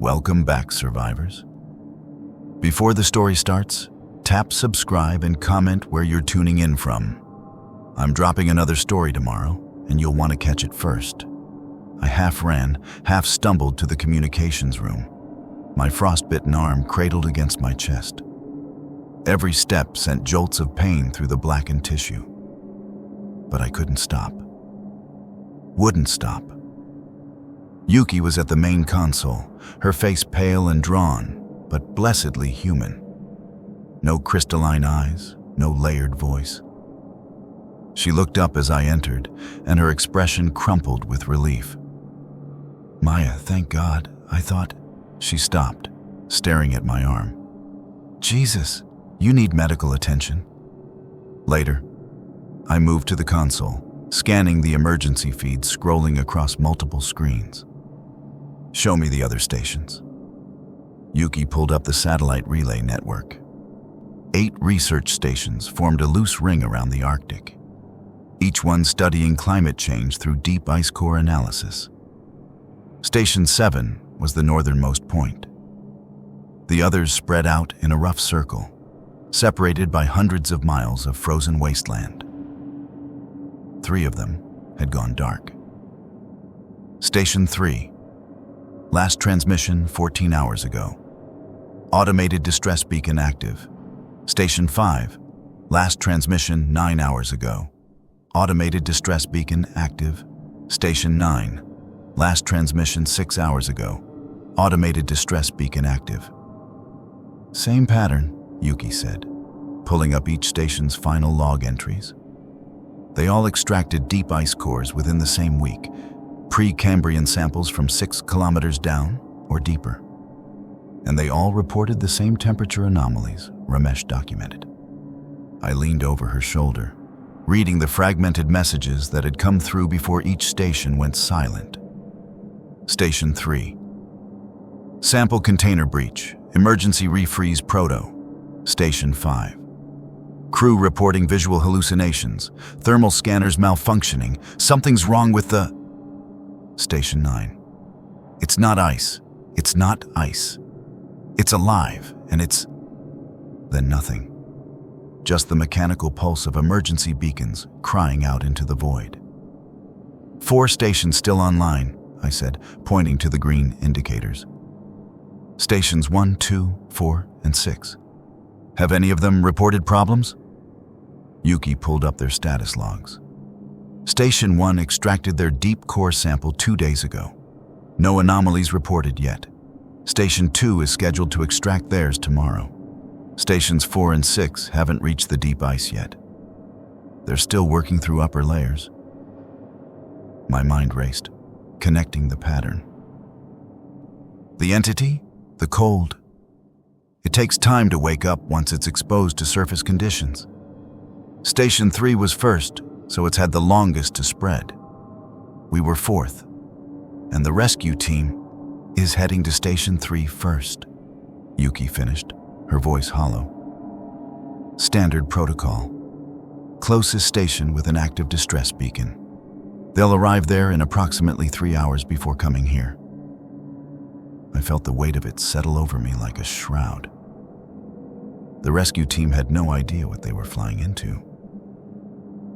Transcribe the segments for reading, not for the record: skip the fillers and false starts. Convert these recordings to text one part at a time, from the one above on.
Welcome back, survivors. Before the story starts, tap subscribe and comment where you're tuning in from. I'm dropping another story tomorrow, and you'll want to catch it first. I half ran, half stumbled to the communications room, my frostbitten arm cradled against my chest. Every step sent jolts of pain through the blackened tissue. But I couldn't stop. Wouldn't stop. Yuki was at the main console, her face pale and drawn, but blessedly human. No crystalline eyes, no layered voice. She looked up as I entered, and her expression crumpled with relief. "Maya, thank God," I thought. She stopped, staring at my arm. "Jesus, you need medical attention." Later, I moved to the console, scanning the emergency feed scrolling across multiple screens. "Show me the other stations." Yuki pulled up the satellite relay network. 8 research stations formed a loose ring around the Arctic, each one studying climate change through deep ice core analysis. Station 7 was the northernmost point. The others spread out in a rough circle, separated by hundreds of miles of frozen wasteland. 3 of them had gone dark. Station 3. Last transmission 14 hours ago. Automated distress beacon active. Station 5. Last transmission 9 hours ago. Automated distress beacon active. Station 9. Last transmission 6 hours ago. Automated distress beacon active. "Same pattern," Yuki said, pulling up each station's final log entries. They all extracted deep ice cores within the same week, pre-Cambrian samples from 6 kilometers down or deeper. And they all reported the same temperature anomalies, Ramesh documented. I leaned over her shoulder, reading the fragmented messages that had come through before each station went silent. Station 3. Sample container breach. Emergency refreeze proto. Station 5. Crew reporting visual hallucinations. Thermal scanners malfunctioning. Something's wrong with the... Station 9. It's not ice. It's not ice. It's alive, and it's... Then nothing. Just the mechanical pulse of emergency beacons crying out into the void. 4 stations still online, I said, pointing to the green indicators. Stations 1, 2, 4, and 6. Have any of them reported problems? Yuki pulled up their status logs. Station 1 extracted their deep core sample 2 days ago. No anomalies reported yet. Station 2 is scheduled to extract theirs tomorrow. Stations 4 and 6 haven't reached the deep ice yet. They're still working through upper layers. My mind raced, connecting the pattern. The entity? The cold. It takes time to wake up once it's exposed to surface conditions. Station 3 was first, so it's had the longest to spread. We were 4th, and the rescue team is heading to Station 3 first. Yuki finished, her voice hollow. Standard protocol. Closest station with an active distress beacon. They'll arrive there in approximately 3 hours before coming here. I felt the weight of it settle over me like a shroud. The rescue team had no idea what they were flying into.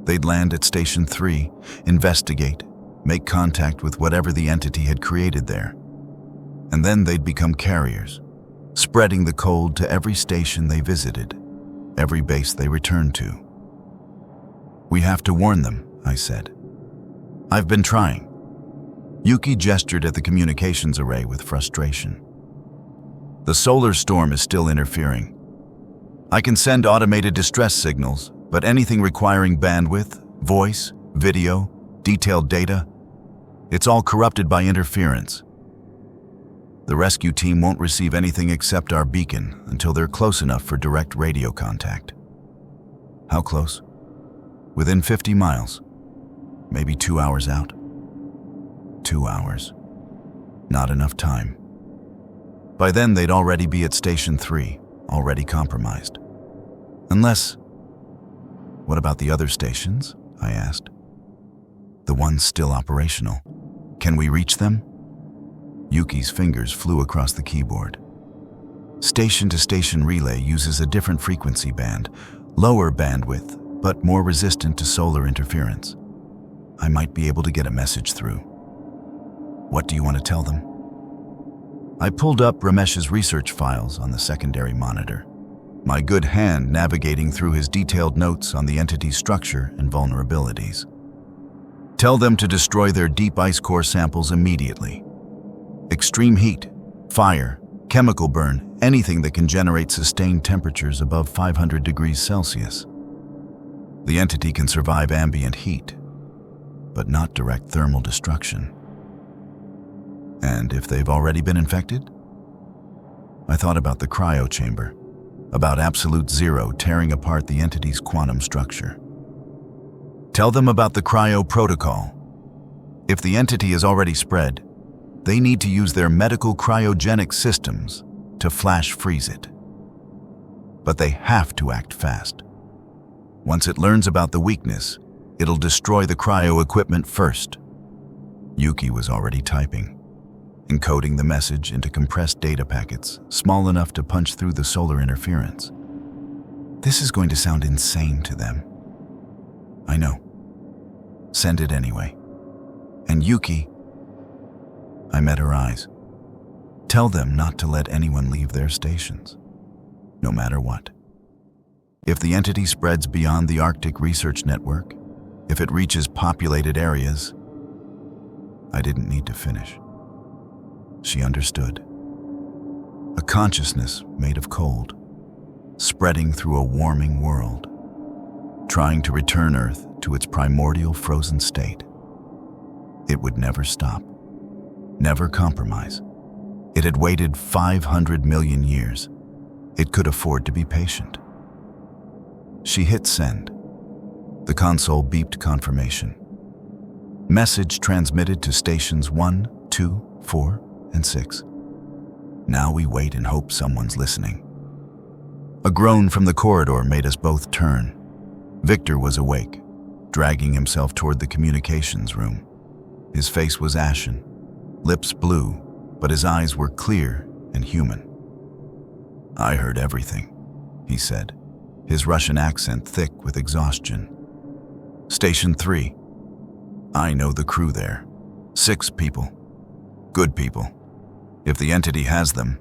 They'd land at Station 3, investigate, make contact with whatever the entity had created there. And then they'd become carriers, spreading the cold to every station they visited, every base they returned to. "We have to warn them," I said. "I've been trying." Yuki gestured at the communications array with frustration. "The solar storm is still interfering. I can send automated distress signals, but anything requiring bandwidth, voice, video, detailed data, it's all corrupted by interference. The rescue team won't receive anything except our beacon until they're close enough for direct radio contact." "How close?" "Within 50 miles. Maybe 2 hours out." 2 hours. Not enough time. By then, they'd already be at Station 3, already compromised. Unless... "What about the other stations?" I asked. "The ones still operational. Can we reach them?" Yuki's fingers flew across the keyboard. Station-to-station relay uses a different frequency band, lower bandwidth, but more resistant to solar interference. I might be able to get a message through. What do you want to tell them? I pulled up Ramesh's research files on the secondary monitor, my good hand navigating through his detailed notes on the entity's structure and vulnerabilities. Tell them to destroy their deep ice core samples immediately. Extreme heat, fire, chemical burn, anything that can generate sustained temperatures above 500 degrees Celsius. The entity can survive ambient heat, but not direct thermal destruction. And if they've already been infected? I thought about the cryo chamber, about absolute zero tearing apart the entity's quantum structure. Tell them about the cryo protocol. If the entity is already spread, they need to use their medical cryogenic systems to flash freeze it. But they have to act fast. Once it learns about the weakness, it'll destroy the cryo equipment first. Yuki was already typing, encoding the message into compressed data packets small enough to punch through the solar interference. This is going to sound insane to them. I know. Send it anyway. And Yuki, I met her eyes. Tell them not to let anyone leave their stations, no matter what. If the entity spreads beyond the Arctic Research Network, if it reaches populated areas, I didn't need to finish. She understood. A consciousness made of cold, spreading through a warming world, trying to return Earth to its primordial frozen state. It would never stop, never compromise. It had waited 500 million years. It could afford to be patient. She hit send. The console beeped confirmation. Message transmitted to stations 1, 2, 4, and 6. Now we wait and hope someone's listening. A groan from the corridor made us both turn. Victor was awake, dragging himself toward the communications room. His face was ashen, lips blue, but his eyes were clear and human. I heard everything, he said, his Russian accent thick with exhaustion. Station 3. I know the crew there. 6 people. Good people. If the entity has them.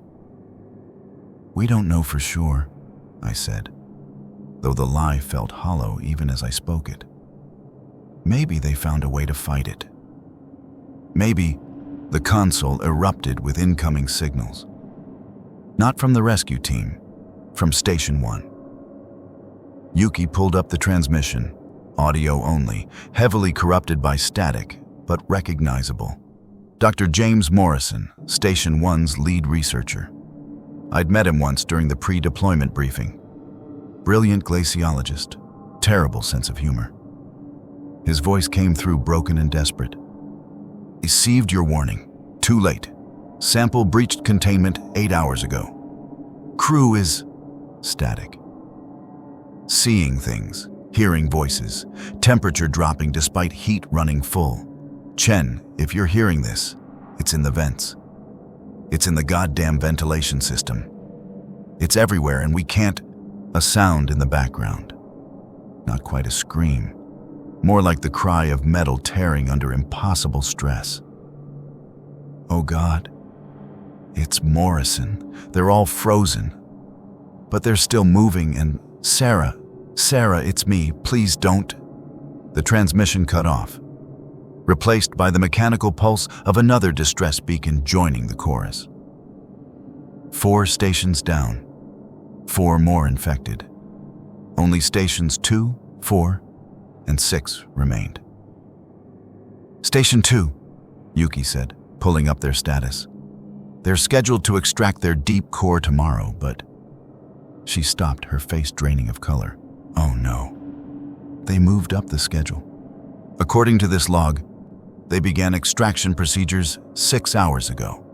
We don't know for sure, I said, though the lie felt hollow even as I spoke it. Maybe they found a way to fight it. Maybe the console erupted with incoming signals. Not from the rescue team, from Station 1. Yuki pulled up the transmission, audio only, heavily corrupted by static, but recognizable. Dr. James Morrison, Station 1's lead researcher. I'd met him once during the pre-deployment briefing. Brilliant glaciologist, terrible sense of humor. His voice came through broken and desperate. Received your warning. Too late. Sample breached containment 8 hours ago. Crew is static. Seeing things, hearing voices, temperature dropping despite heat running full. Chen, if you're hearing this, it's in the vents. It's in the goddamn ventilation system. It's everywhere and we can't. A sound in the background. Not quite a scream. More like the cry of metal tearing under impossible stress. Oh God. It's Morrison. They're all frozen. But they're still moving and Sarah, it's me. Please don't. The transmission cut off, replaced by the mechanical pulse of another distress beacon joining the chorus. 4 stations down, 4 more infected. Only stations 2, 4, and 6 remained. Station 2, Yuki said, pulling up their status. They're scheduled to extract their deep core tomorrow, but... She stopped, her face draining of color. Oh no. They moved up the schedule. According to this log, they began extraction procedures 6 hours ago.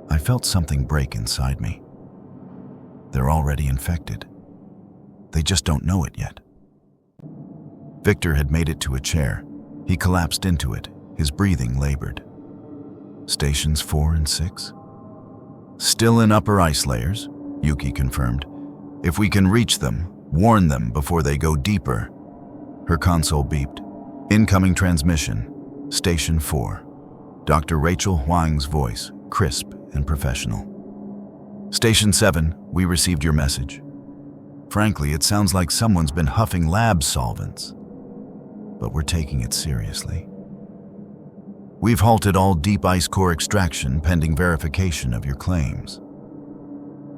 I felt something break inside me. They're already infected. They just don't know it yet. Victor had made it to a chair. He collapsed into it, his breathing labored. Stations 4 and 6? Still in upper ice layers, Yuki confirmed. If we can reach them, warn them before they go deeper. Her console beeped. Incoming transmission. Station 4. Dr. Rachel Huang's voice, crisp and professional. Station 7, we received your message. Frankly, it sounds like someone's been huffing lab solvents. But we're taking it seriously. We've halted all deep ice core extraction pending verification of your claims.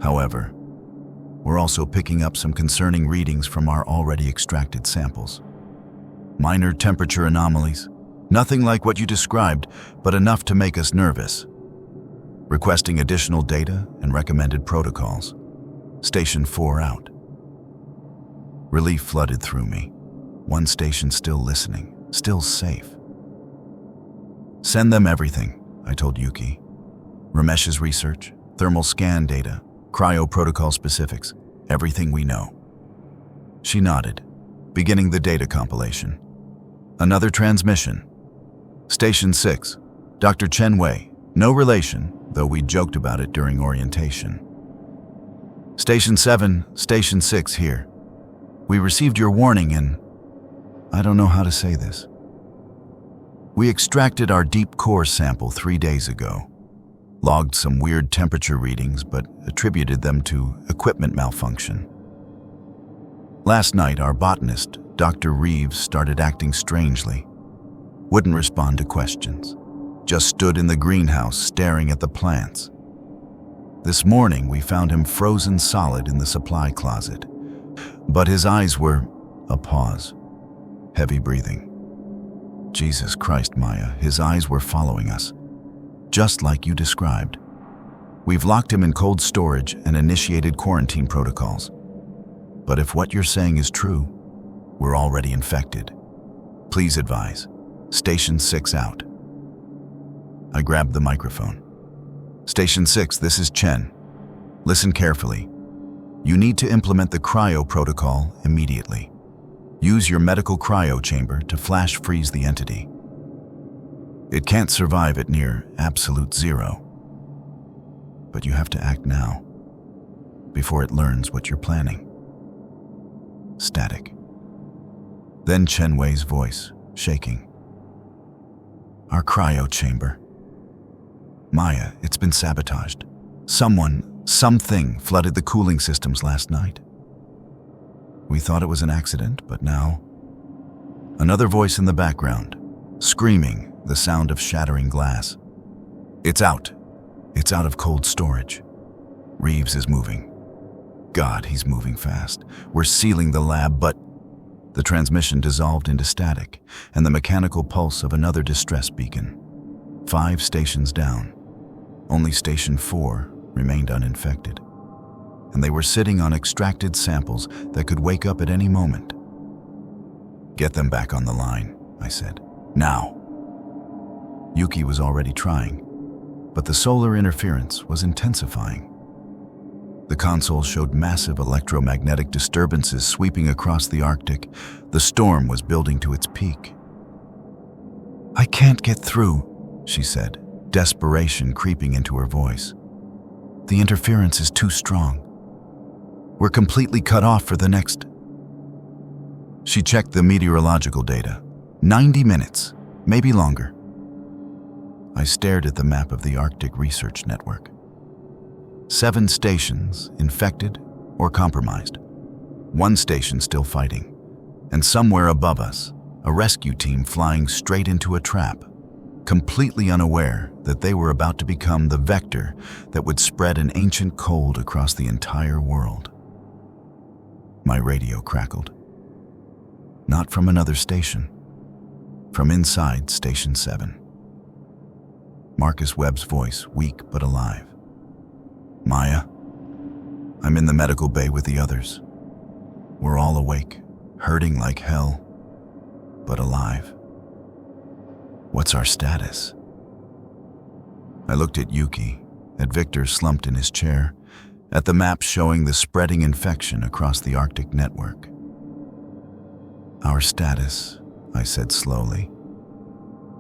However, we're also picking up some concerning readings from our already extracted samples. Minor temperature anomalies, nothing like what you described, but enough to make us nervous. Requesting additional data and recommended protocols. Station 4 out. Relief flooded through me. One station still listening, still safe. Send them everything, I told Yuki. Ramesh's research, thermal scan data, cryo protocol specifics, everything we know. She nodded, beginning the data compilation. Another transmission. Station 6, Dr. Chen Wei, no relation, though we joked about it during orientation. Station 7, Station 6 here. We received your warning and I don't know how to say this. We extracted our deep core sample 3 days ago, logged some weird temperature readings, but attributed them to equipment malfunction. Last night, our botanist, Dr. Reeves, started acting strangely. Wouldn't respond to questions. Just stood in the greenhouse staring at the plants. This morning, we found him frozen solid in the supply closet. But his eyes were a pause. Heavy breathing. Jesus Christ, Maya, his eyes were following us. Just like you described. We've locked him in cold storage and initiated quarantine protocols. But if what you're saying is true, we're already infected. Please advise. Station 6 out. I grabbed the microphone. Station 6, this is Chen. Listen carefully. You need to implement the cryo protocol immediately. Use your medical cryo chamber to flash freeze the entity. It can't survive at near absolute zero. But you have to act now, before it learns what you're planning. Static. Then Chen Wei's voice, shaking. Our cryo chamber. Maya, it's been sabotaged. Something flooded the cooling systems last night. We thought it was an accident, but now... Another voice in the background, screaming, the sound of shattering glass. It's out. It's out of cold storage. Reeves is moving. God, he's moving fast. We're sealing the lab, but... The transmission dissolved into static, and the mechanical pulse of another distress beacon. 5 stations down. Only Station 4 remained uninfected. And they were sitting on extracted samples that could wake up at any moment. Get them back on the line, I said. Now. Yuki was already trying, but the solar interference was intensifying. The console showed massive electromagnetic disturbances sweeping across the Arctic. The storm was building to its peak. I can't get through, she said, desperation creeping into her voice. The interference is too strong. We're completely cut off for the next... She checked the meteorological data. 90 minutes, maybe longer. I stared at the map of the Arctic Research Network. 7 stations infected or compromised. 1 station still fighting. And somewhere above us, a rescue team flying straight into a trap, completely unaware that they were about to become the vector that would spread an ancient cold across the entire world. My radio crackled. Not from another station. From inside Station 7. Marcus Webb's voice, weak but alive. Maya, I'm in the medical bay with the others. We're all awake, hurting like hell, but alive. What's our status? I looked at Yuki, at Victor slumped in his chair, at the map showing the spreading infection across the Arctic network. Our status, I said slowly.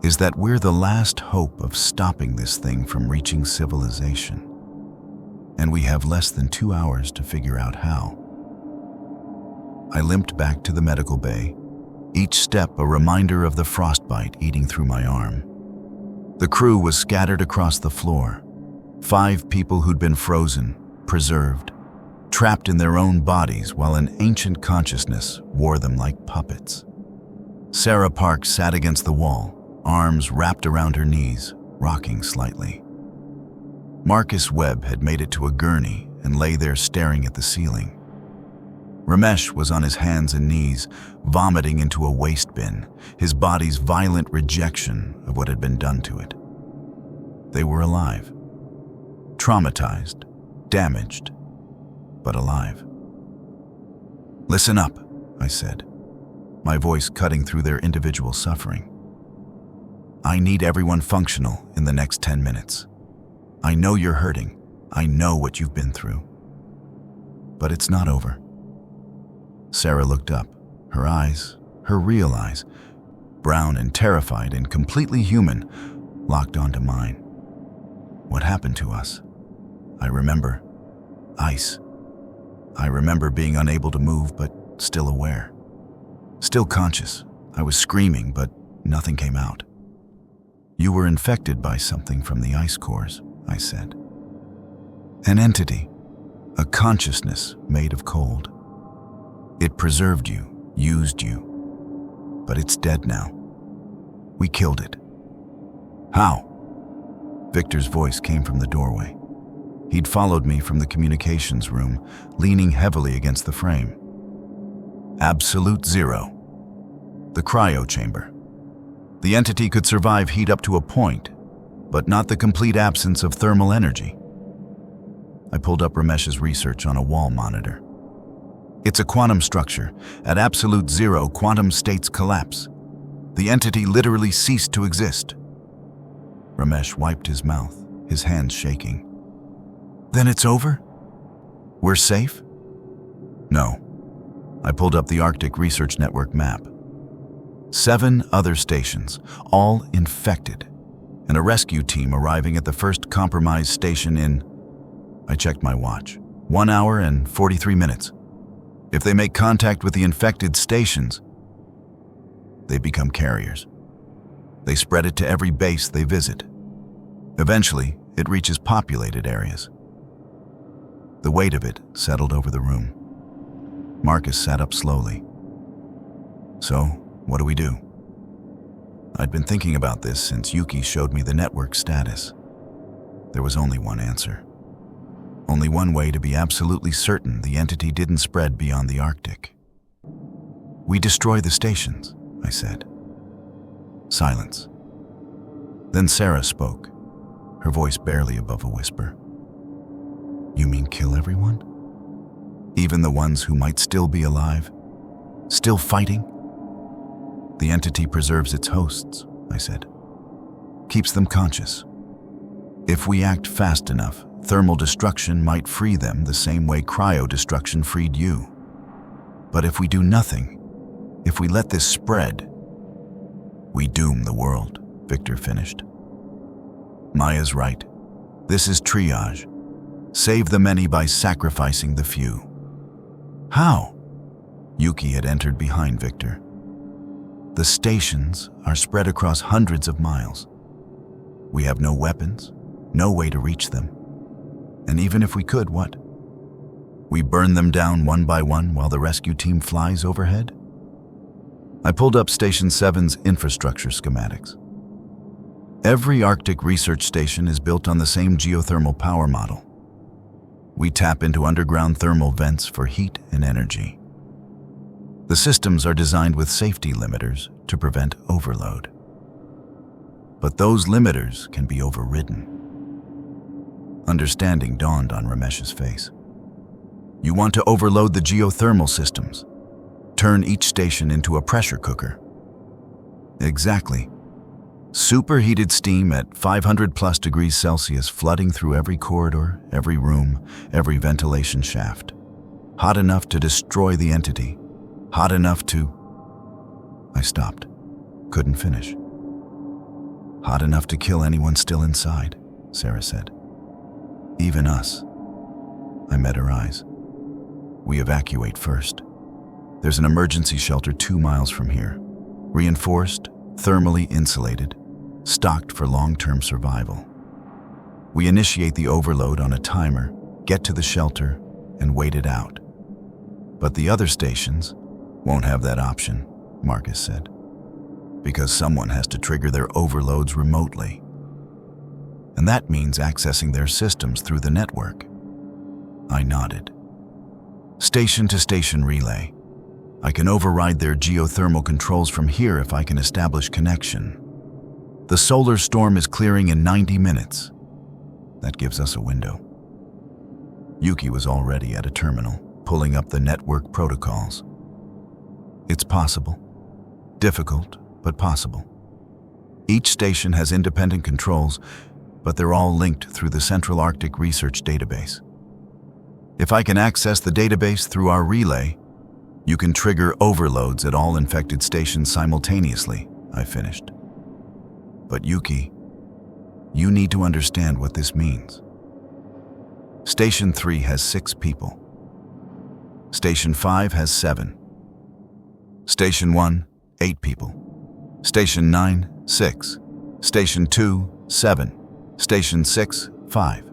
is that we're the last hope of stopping this thing from reaching civilization. And we have less than 2 hours to figure out how. I limped back to the medical bay, each step a reminder of the frostbite eating through my arm. The crew was scattered across the floor. 5 people who'd been frozen, preserved, trapped in their own bodies while an ancient consciousness wore them like puppets. Sarah Park sat against the wall, arms wrapped around her knees, rocking slightly. Marcus Webb had made it to a gurney and lay there staring at the ceiling. Ramesh was on his hands and knees, vomiting into a waste bin, his body's violent rejection of what had been done to it. They were alive. Traumatized, damaged, but alive. "Listen up," I said, my voice cutting through their individual suffering. "I need everyone functional in the next 10 minutes. I know you're hurting. I know what you've been through. But it's not over." Sarah looked up, her eyes, her real eyes, brown and terrified and completely human, locked onto mine. What happened to us? I remember. Ice. I remember being unable to move, but still aware. Still conscious. I was screaming, but nothing came out. "You were infected by something from the ice cores," I said. "An entity, a consciousness made of cold. It preserved you, used you, but it's dead now. We killed it." "How?" Victor's voice came from the doorway. He'd followed me from the communications room, leaning heavily against the frame. "Absolute zero. The cryo chamber. The entity could survive heat up to a point, but not the complete absence of thermal energy." I pulled up Ramesh's research on a wall monitor. "It's a quantum structure. At absolute zero, quantum states collapse. The entity literally ceased to exist." Ramesh wiped his mouth, his hands shaking. "Then it's over? We're safe?" "No." I pulled up the Arctic Research Network map. 7 other stations, all infected, and a rescue team arriving at the first compromised station in, I checked my watch, 1 hour and 43 minutes. If they make contact with the infected stations, they become carriers. They spread it to every base they visit. Eventually, it reaches populated areas. The weight of it settled over the room. Marcus sat up slowly. "So, what do we do?" I'd been thinking about this since Yuki showed me the network status. There was only one answer. Only one way to be absolutely certain the entity didn't spread beyond the Arctic. "We destroy the stations," I said. Silence. Then Sarah spoke, her voice barely above a whisper. "You mean kill everyone? Even the ones who might still be alive? Still fighting?" "The entity preserves its hosts," I said. "Keeps them conscious. If we act fast enough, thermal destruction might free them the same way cryo-destruction freed you. But if we do nothing, if we let this spread, we doom the world," Victor finished. "Maya's right. This is triage. Save the many by sacrificing the few." "How?" Yuki had entered behind Victor. "The stations are spread across hundreds of miles. We have no weapons, no way to reach them. And even if we could, what? We burn them down one by one while the rescue team flies overhead?" I pulled up Station 7's infrastructure schematics. Every Arctic research station is built on the same geothermal power model. We tap into underground thermal vents for heat and energy. The systems are designed with safety limiters to prevent overload. But those limiters can be overridden. Understanding dawned on Ramesh's face. "You want to overload the geothermal systems, turn each station into a pressure cooker." "Exactly. Superheated steam at 500 plus degrees Celsius flooding through every corridor, every room, every ventilation shaft. Hot enough to destroy the entity. Hot enough to..." I stopped. Couldn't finish. Hot enough to kill anyone still inside, Sarah said. Even us. I met her eyes. We evacuate first. There's an emergency shelter 2 miles from here. Reinforced, thermally insulated, stocked for long-term survival. We initiate the overload on a timer, get to the shelter, and wait it out. But the other stations won't have that option, Marcus said, because someone has to trigger their overloads remotely. And that means accessing their systems through the network. I nodded. Station-to-station relay. I can override their geothermal controls from here if I can establish connection. The solar storm is clearing in 90 minutes. That gives us a window. Yuki was already at a terminal, pulling up the network protocols. It's possible. Difficult, but possible. Each station has independent controls, but they're all linked through the Central Arctic Research Database. If I can access the database through our relay, you can trigger overloads at all infected stations simultaneously, I finished. But Yuki, you need to understand what this means. Station 3 has 6 people. Station 5 has 7. Station 1, 8 people. Station 9, 6. Station 2, 7. Station 6, 5.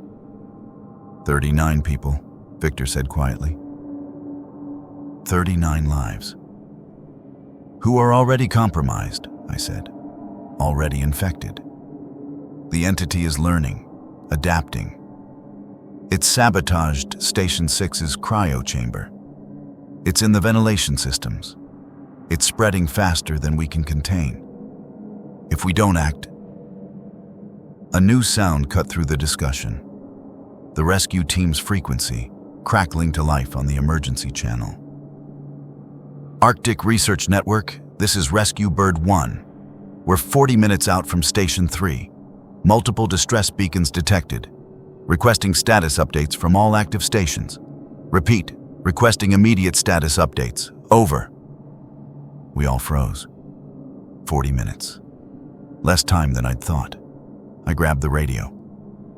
39 people, Victor said quietly. 39 lives. Who are already compromised, I said. Already infected. The entity is learning, adapting. It's sabotaged Station 6's cryo chamber. It's in the ventilation systems. It's spreading faster than we can contain. If we don't act... A new sound cut through the discussion. The rescue team's frequency, crackling to life on the emergency channel. Arctic Research Network, this is Rescue Bird 1. We're 40 minutes out from Station 3. Multiple distress beacons detected. Requesting status updates from all active stations. Repeat, requesting immediate status updates. Over. We all froze. 40 minutes. Less time than I'd thought. I grabbed the radio.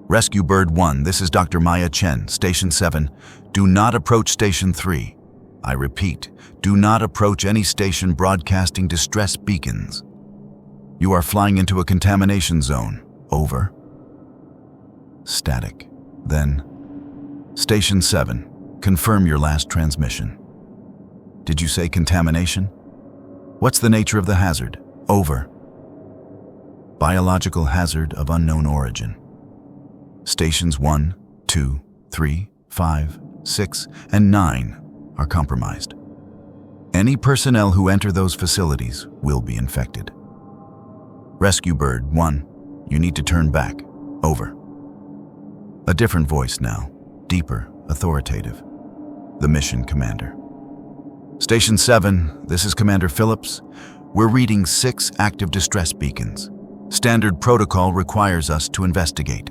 Rescue Bird 1, this is Dr. Maya Chen, Station 7. Do not approach Station 3. I repeat, do not approach any station broadcasting distress beacons. You are flying into a contamination zone. Over. Static. Then, Station 7, confirm your last transmission. Did you say contamination? What's the nature of the hazard? Over. Biological hazard of unknown origin. Stations 1, 2, 3, 5, 6, and 9 are compromised. Any personnel who enter those facilities will be infected. Rescue Bird 1, you need to turn back. Over. A different voice now, deeper, authoritative. The mission commander. Station 7, this is Commander Phillips. We're reading 6 active distress beacons. Standard protocol requires us to investigate.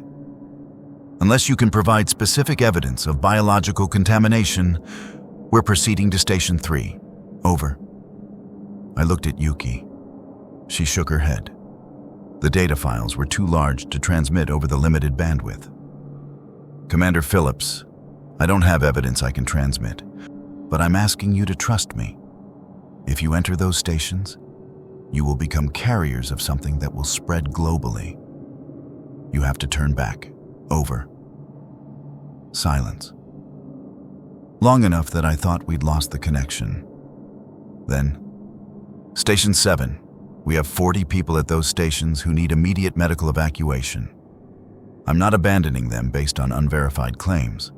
Unless you can provide specific evidence of biological contamination, we're proceeding to Station 3. Over. I looked at Yuki. She shook her head. The data files were too large to transmit over the limited bandwidth. Commander Phillips, I don't have evidence I can transmit, but I'm asking you to trust me. If you enter those stations, you will become carriers of something that will spread globally. You have to turn back. Over. Silence. Long enough that I thought we'd lost the connection. Then, Station 7. We have 40 people at those stations who need immediate medical evacuation. I'm not abandoning them based on unverified claims.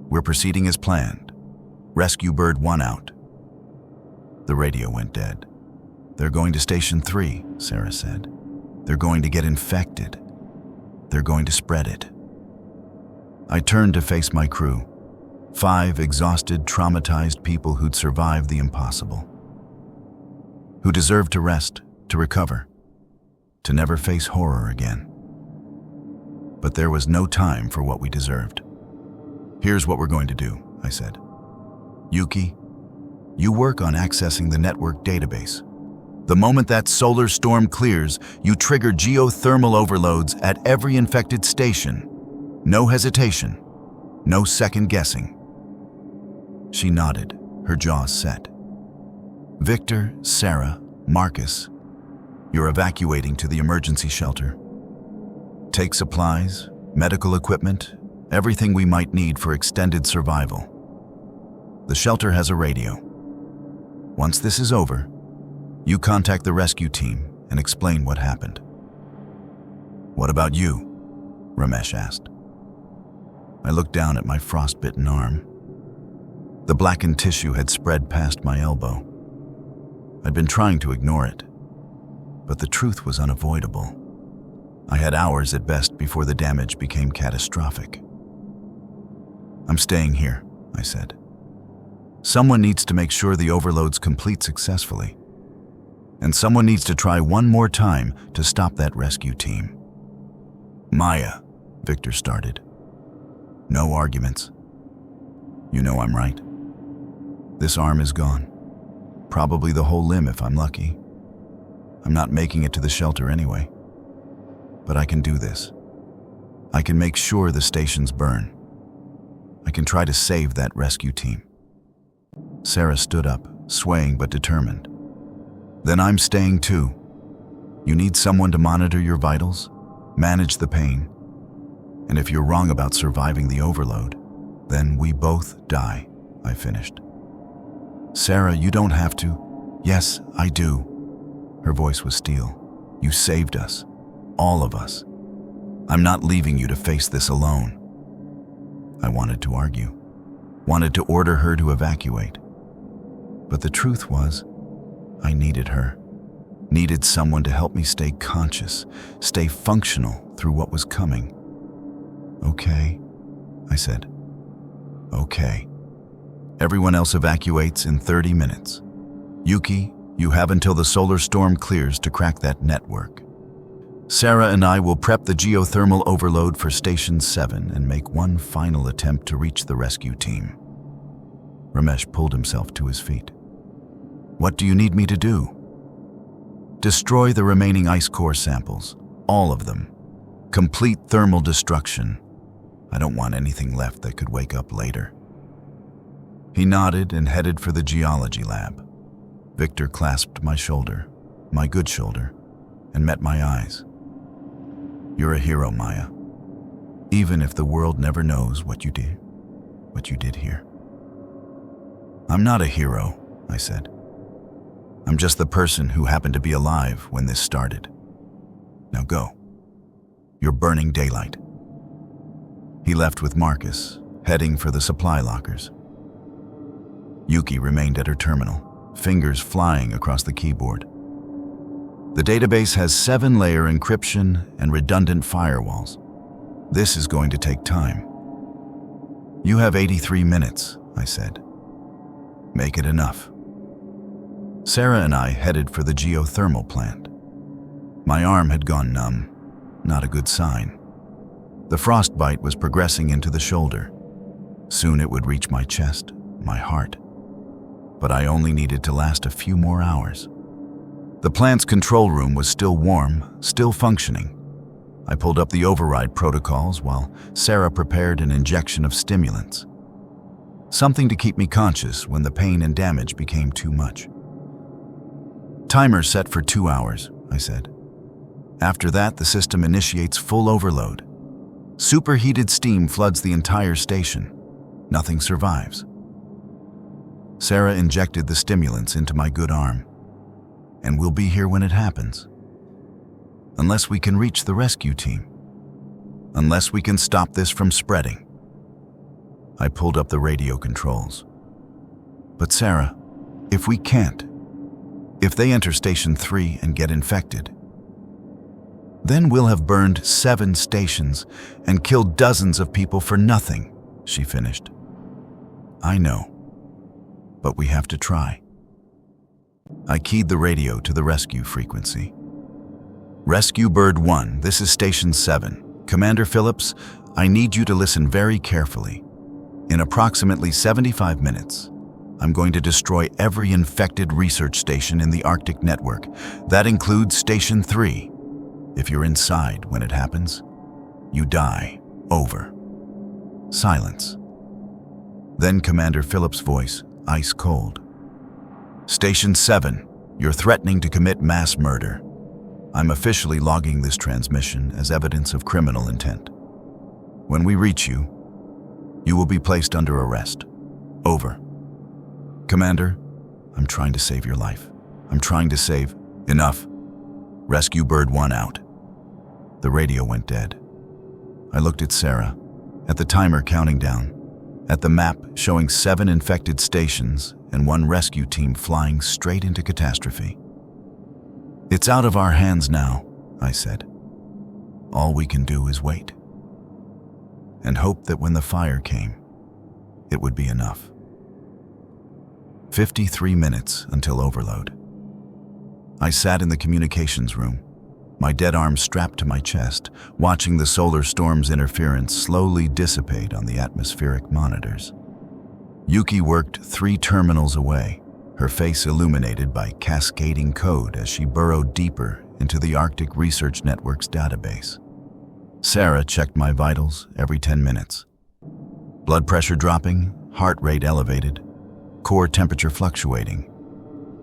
We're proceeding as planned. Rescue Bird 1 out. The radio went dead. They're going to Station 3, Sarah said. They're going to get infected. They're going to spread it. I turned to face my crew. 5 exhausted, traumatized people who'd survived the impossible. Who deserved to rest, to recover, to never face horror again. But there was no time for what we deserved. Here's what we're going to do, I said. Yuki, you work on accessing the network database. The moment that solar storm clears, you trigger geothermal overloads at every infected station. No hesitation, no second guessing. She nodded, her jaws set. Victor, Sarah, Marcus, you're evacuating to the emergency shelter. Take supplies, medical equipment, everything we might need for extended survival. The shelter has a radio. Once this is over, you contact the rescue team and explain what happened. What about you? Ramesh asked. I looked down at my frostbitten arm. The blackened tissue had spread past my elbow. I'd been trying to ignore it, but the truth was unavoidable. I had hours at best before the damage became catastrophic. I'm staying here, I said. Someone needs to make sure the overloads complete successfully. And someone needs to try one more time to stop that rescue team. Maya, Victor started. No arguments. You know I'm right. This arm is gone. Probably the whole limb if I'm lucky. I'm not making it to the shelter anyway. But I can do this. I can make sure the stations burn. I can try to save that rescue team. Sarah stood up, swaying but determined. Then I'm staying too. You need someone to monitor your vitals, manage the pain, and if you're wrong about surviving the overload, then we both die, I finished. Sarah, you don't have to. Yes, I do. Her voice was steel. You saved us. All of us. I'm not leaving you to face this alone. I wanted to argue, wanted to order her to evacuate. But the truth was, I needed her, needed someone to help me stay conscious, stay functional through what was coming. Okay, I said. Okay. Everyone else evacuates in 30 minutes. Yuki, you have until the solar storm clears to crack that network. Sarah and I will prep the geothermal overload for Station 7 and make one final attempt to reach the rescue team. Ramesh pulled himself to his feet. What do you need me to do? Destroy the remaining ice core samples, all of them. Complete thermal destruction. I don't want anything left that could wake up later. He nodded and headed for the geology lab. Victor clasped my shoulder, my good shoulder, and met my eyes. You're a hero, Maya. Even if the world never knows what you did here. I'm not a hero, I said. I'm just the person who happened to be alive when this started. Now go. You're burning daylight. He left with Marcus, heading for the supply lockers. Yuki remained at her terminal, fingers flying across the keyboard. The database has 7-layer encryption and redundant firewalls. This is going to take time. You have 83 minutes, I said. Make it enough. Sarah and I headed for the geothermal plant. My arm had gone numb, not a good sign. The frostbite was progressing into the shoulder. Soon it would reach my chest, my heart. But I only needed to last a few more hours. The plant's control room was still warm, still functioning. I pulled up the override protocols while Sarah prepared an injection of stimulants. Something to keep me conscious when the pain and damage became too much. Timer set for 2 hours, I said. After that, the system initiates full overload. Superheated steam floods the entire station. Nothing survives. Sarah injected the stimulants into my good arm. And we'll be here when it happens. Unless we can reach the rescue team. Unless we can stop this from spreading. I pulled up the radio controls. But Sarah, if we can't, if they enter Station 3 and get infected, then we'll have burned 7 stations and killed dozens of people for nothing, she finished. I know, but we have to try. I keyed the radio to the rescue frequency. Rescue Bird 1, this is Station 7. Commander Phillips, I need you to listen very carefully. In approximately 75 minutes, I'm going to destroy every infected research station in the Arctic network. That includes Station 3. If you're inside when it happens, you die. Over. Silence. Then Commander Phillips' voice, ice cold. Station 7, you're threatening to commit mass murder. I'm officially logging this transmission as evidence of criminal intent. When we reach you, you will be placed under arrest. Over. Commander, I'm trying to save your life. I'm trying to save... Enough. Rescue Bird 1 out. The radio went dead. I looked at Sarah, at the timer counting down, at the map showing 7 infected stations and 1 rescue team flying straight into catastrophe. It's out of our hands now, I said. All we can do is wait. And hope that when the fire came, it would be enough. 53 minutes until overload. I sat in the communications room, my dead arm strapped to my chest, watching the solar storm's interference slowly dissipate on the atmospheric monitors. Yuki worked 3 terminals away, her face illuminated by cascading code as she burrowed deeper into the Arctic Research Network's database. Sarah checked my vitals every 10 minutes. Blood pressure dropping, heart rate elevated, core temperature fluctuating.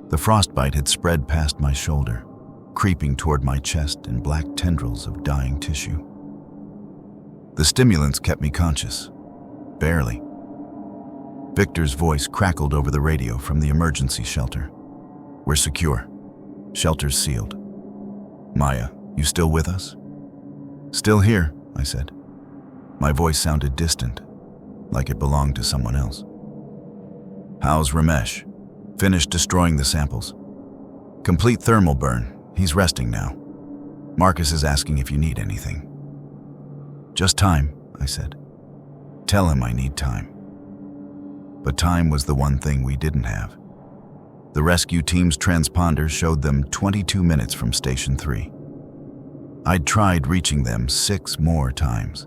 The frostbite had spread past my shoulder, creeping toward my chest in black tendrils of dying tissue. The stimulants kept me conscious, barely. Victor's voice crackled over the radio from the emergency shelter. We're secure. Shelter's sealed. Maya, you still with us? Still here, I said. My voice sounded distant, like it belonged to someone else. How's Ramesh? Finished destroying the samples. Complete thermal burn. He's resting now. Marcus is asking if you need anything. Just time, I said. Tell him I need time. But time was the one thing we didn't have. The rescue team's transponders showed them 22 minutes from Station 3. I'd tried reaching them 6 more times.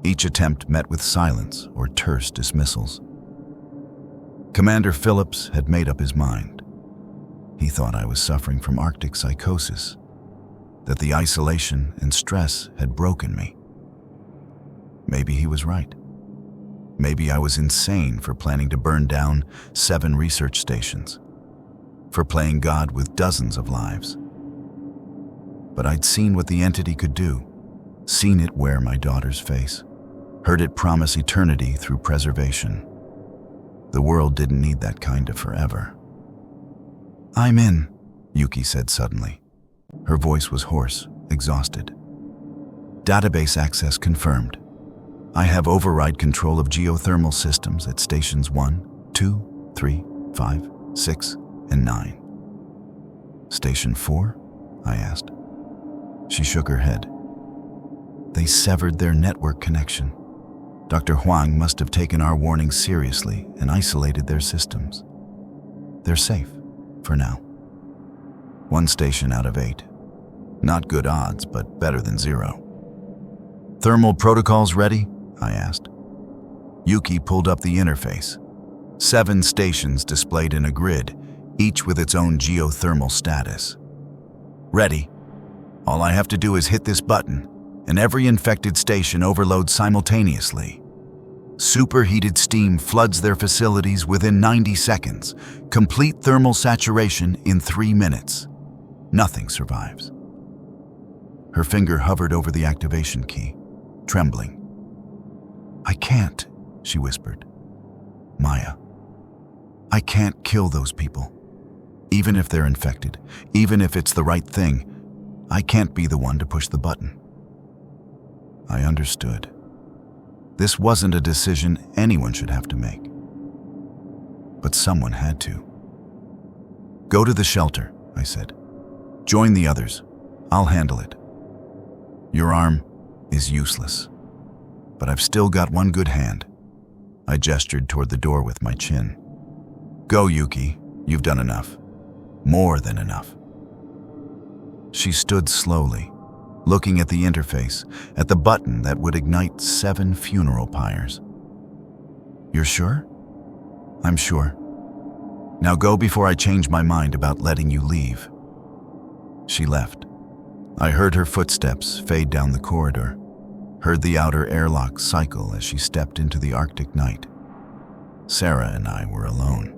Each attempt met with silence or terse dismissals. Commander Phillips had made up his mind. He thought I was suffering from Arctic psychosis, that the isolation and stress had broken me. Maybe he was right. Maybe I was insane for planning to burn down 7 research stations, for playing God with dozens of lives. But I'd seen what the entity could do, seen it wear my daughter's face, heard it promise eternity through preservation. The world didn't need that kind of forever. I'm in, Yuki said suddenly. Her voice was hoarse, exhausted. Database access confirmed. I have override control of geothermal systems at stations 1, 2, 3, 5, 6, and 9. Station 4? I asked. She shook her head. They severed their network connection. Dr. Huang must have taken our warning seriously and isolated their systems. They're safe, for now. 1 station out of 8. Not good odds, but better than 0. Thermal protocols ready? I asked. Yuki pulled up the interface. 7 stations displayed in a grid, each with its own geothermal status. Ready. All I have to do is hit this button, and every infected station overloads simultaneously. Superheated steam floods their facilities within 90 seconds. Complete thermal saturation in 3 minutes. Nothing survives. Her finger hovered over the activation key, trembling. I can't, she whispered. Maya, I can't kill those people. Even if they're infected, even if it's the right thing, I can't be the one to push the button. I understood. This wasn't a decision anyone should have to make. But someone had to. Go to the shelter, I said. Join the others. I'll handle it. Your arm is useless, but I've still got one good hand. I gestured toward the door with my chin. Go, Yuki. You've done enough. More than enough. She stood slowly, looking at the interface, at the button that would ignite 7 funeral pyres. You're sure? I'm sure. Now go before I change my mind about letting you leave." She left. I heard her footsteps fade down the corridor, heard the outer airlock cycle as she stepped into the Arctic night. Sarah and I were alone.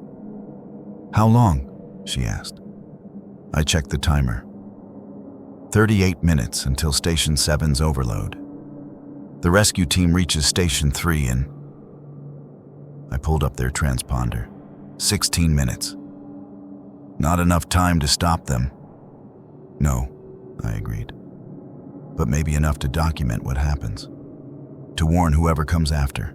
"How long?" she asked. I checked the timer. 38 minutes until Station 7's overload. The rescue team reaches Station 3 in... I pulled up their transponder. 16 minutes. Not enough time to stop them. No, I agreed. But maybe enough to document what happens. To warn whoever comes after.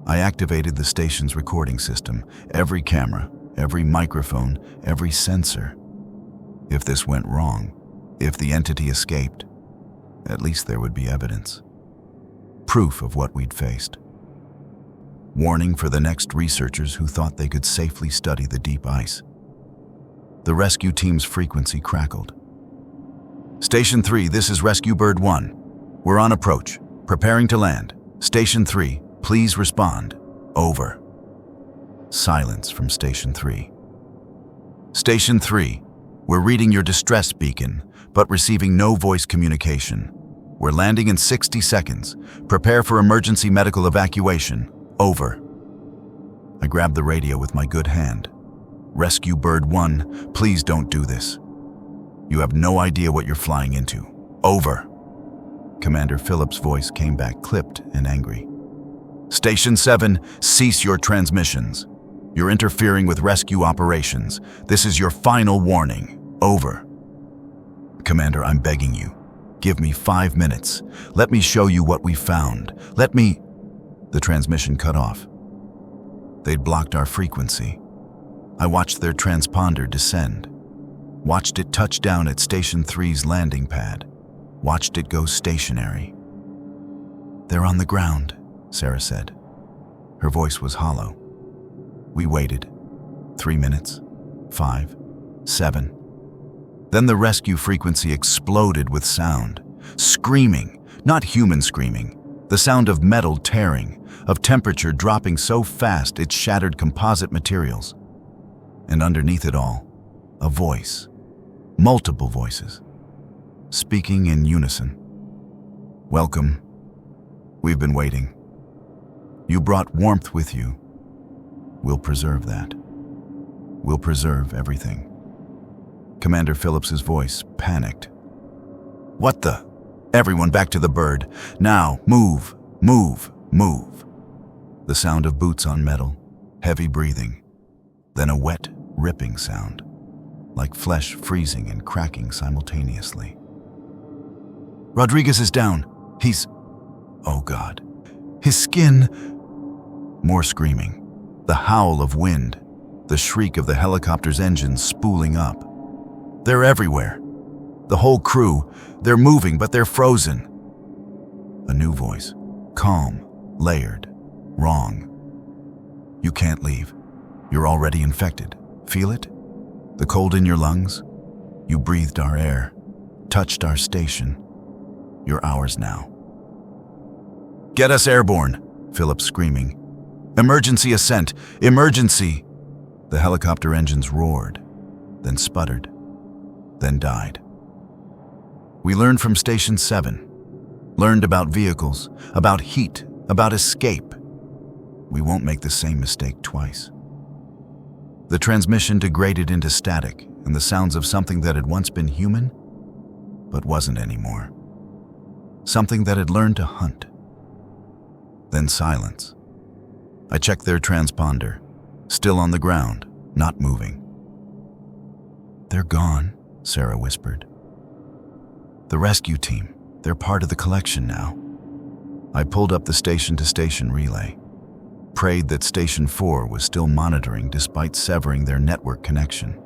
I activated the station's recording system, every camera, every microphone, every sensor. If this went wrong, if the entity escaped, at least there would be evidence. Proof of what we'd faced. Warning for the next researchers who thought they could safely study the deep ice. The rescue team's frequency crackled. "Station 3, this is Rescue Bird 1. We're on approach, preparing to land. Station 3, please respond. Over." Silence from Station 3. "Station 3, we're reading your distress beacon, but receiving no voice communication. We're landing in 60 seconds. Prepare for emergency medical evacuation. Over." I grabbed the radio with my good hand. "Rescue Bird 1, please don't do this. You have no idea what you're flying into. Over." Commander Phillips' voice came back clipped and angry. "Station 7, cease your transmissions. You're interfering with rescue operations. This is your final warning. Over." "Commander, I'm begging you. Give me 5 minutes. Let me show you what we found. Let me..." The transmission cut off. They'd blocked our frequency. I watched their transponder descend. Watched it touch down at Station 3's landing pad. Watched it go stationary. "They're on the ground," Sarah said. Her voice was hollow. We waited. 3 minutes. 5. 7. Then the rescue frequency exploded with sound. Screaming, not human screaming. The sound of metal tearing, of temperature dropping so fast it shattered composite materials. And underneath it all, a voice. Multiple voices. Speaking in unison. "Welcome. We've been waiting. You brought warmth with you. We'll preserve that. We'll preserve everything." Commander Phillips's voice panicked. "What the? Everyone back to the bird. Now, move, move, move." The sound of boots on metal, heavy breathing, then a wet, ripping sound, like flesh freezing and cracking simultaneously. "Rodriguez is down. He's... Oh God. His skin..." More screaming, the howl of wind, the shriek of the helicopter's engines spooling up. "They're everywhere. The whole crew, they're moving, but they're frozen." A new voice, calm, layered, wrong. "You can't leave. You're already infected. Feel it? The cold in your lungs? You breathed our air, touched our station. You're ours now." "Get us airborne," Phillips screaming. "Emergency ascent! Emergency!" The helicopter engines roared, then sputtered, then died. We learned from Station 7, learned about vehicles, about heat, about escape. We won't make the same mistake twice. The transmission degraded into static and the sounds of something that had once been human, but wasn't anymore. Something that had learned to hunt. Then silence. I checked their transponder, still on the ground, not moving. "They're gone," Sarah whispered. "The rescue team, they're part of the collection now." I pulled up the station-to-station relay, prayed that Station 4 was still monitoring despite severing their network connection.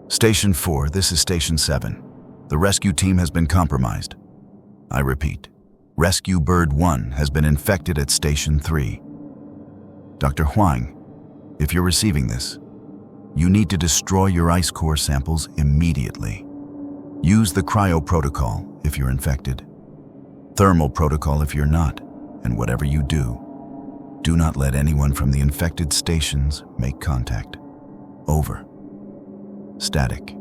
"Station 4, this is Station 7. The rescue team has been compromised. I repeat, Rescue Bird 1 has been infected at Station 3. Dr. Huang, if you're receiving this, you need to destroy your ice core samples immediately. Use the cryo protocol if you're infected, thermal protocol if you're not, and whatever you do, Do not let anyone from the infected stations make contact. Over. Static.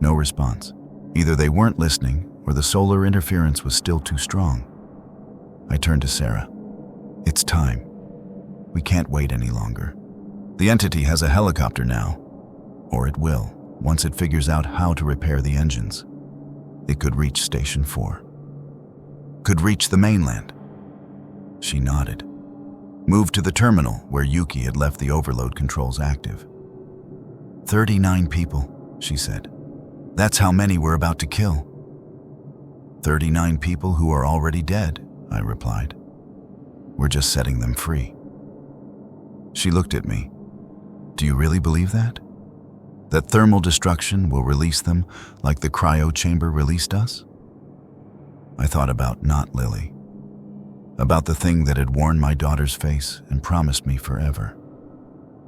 No response. Either they weren't listening, or the solar interference was still too strong. I turned to Sarah. It's time. We can't wait any longer. The entity has a helicopter now, or it will, once it figures out how to repair the engines. It could reach Station 4. Could reach the mainland. She nodded. Moved to the terminal where Yuki had left the overload controls active. 39 people, she said. That's how many we're about to kill. 39 people who are already dead, I replied. We're just setting them free. She looked at me. Do you really believe that? That thermal destruction will release them like the cryo chamber released us? I thought about not Lily. About the thing that had worn my daughter's face and promised me forever.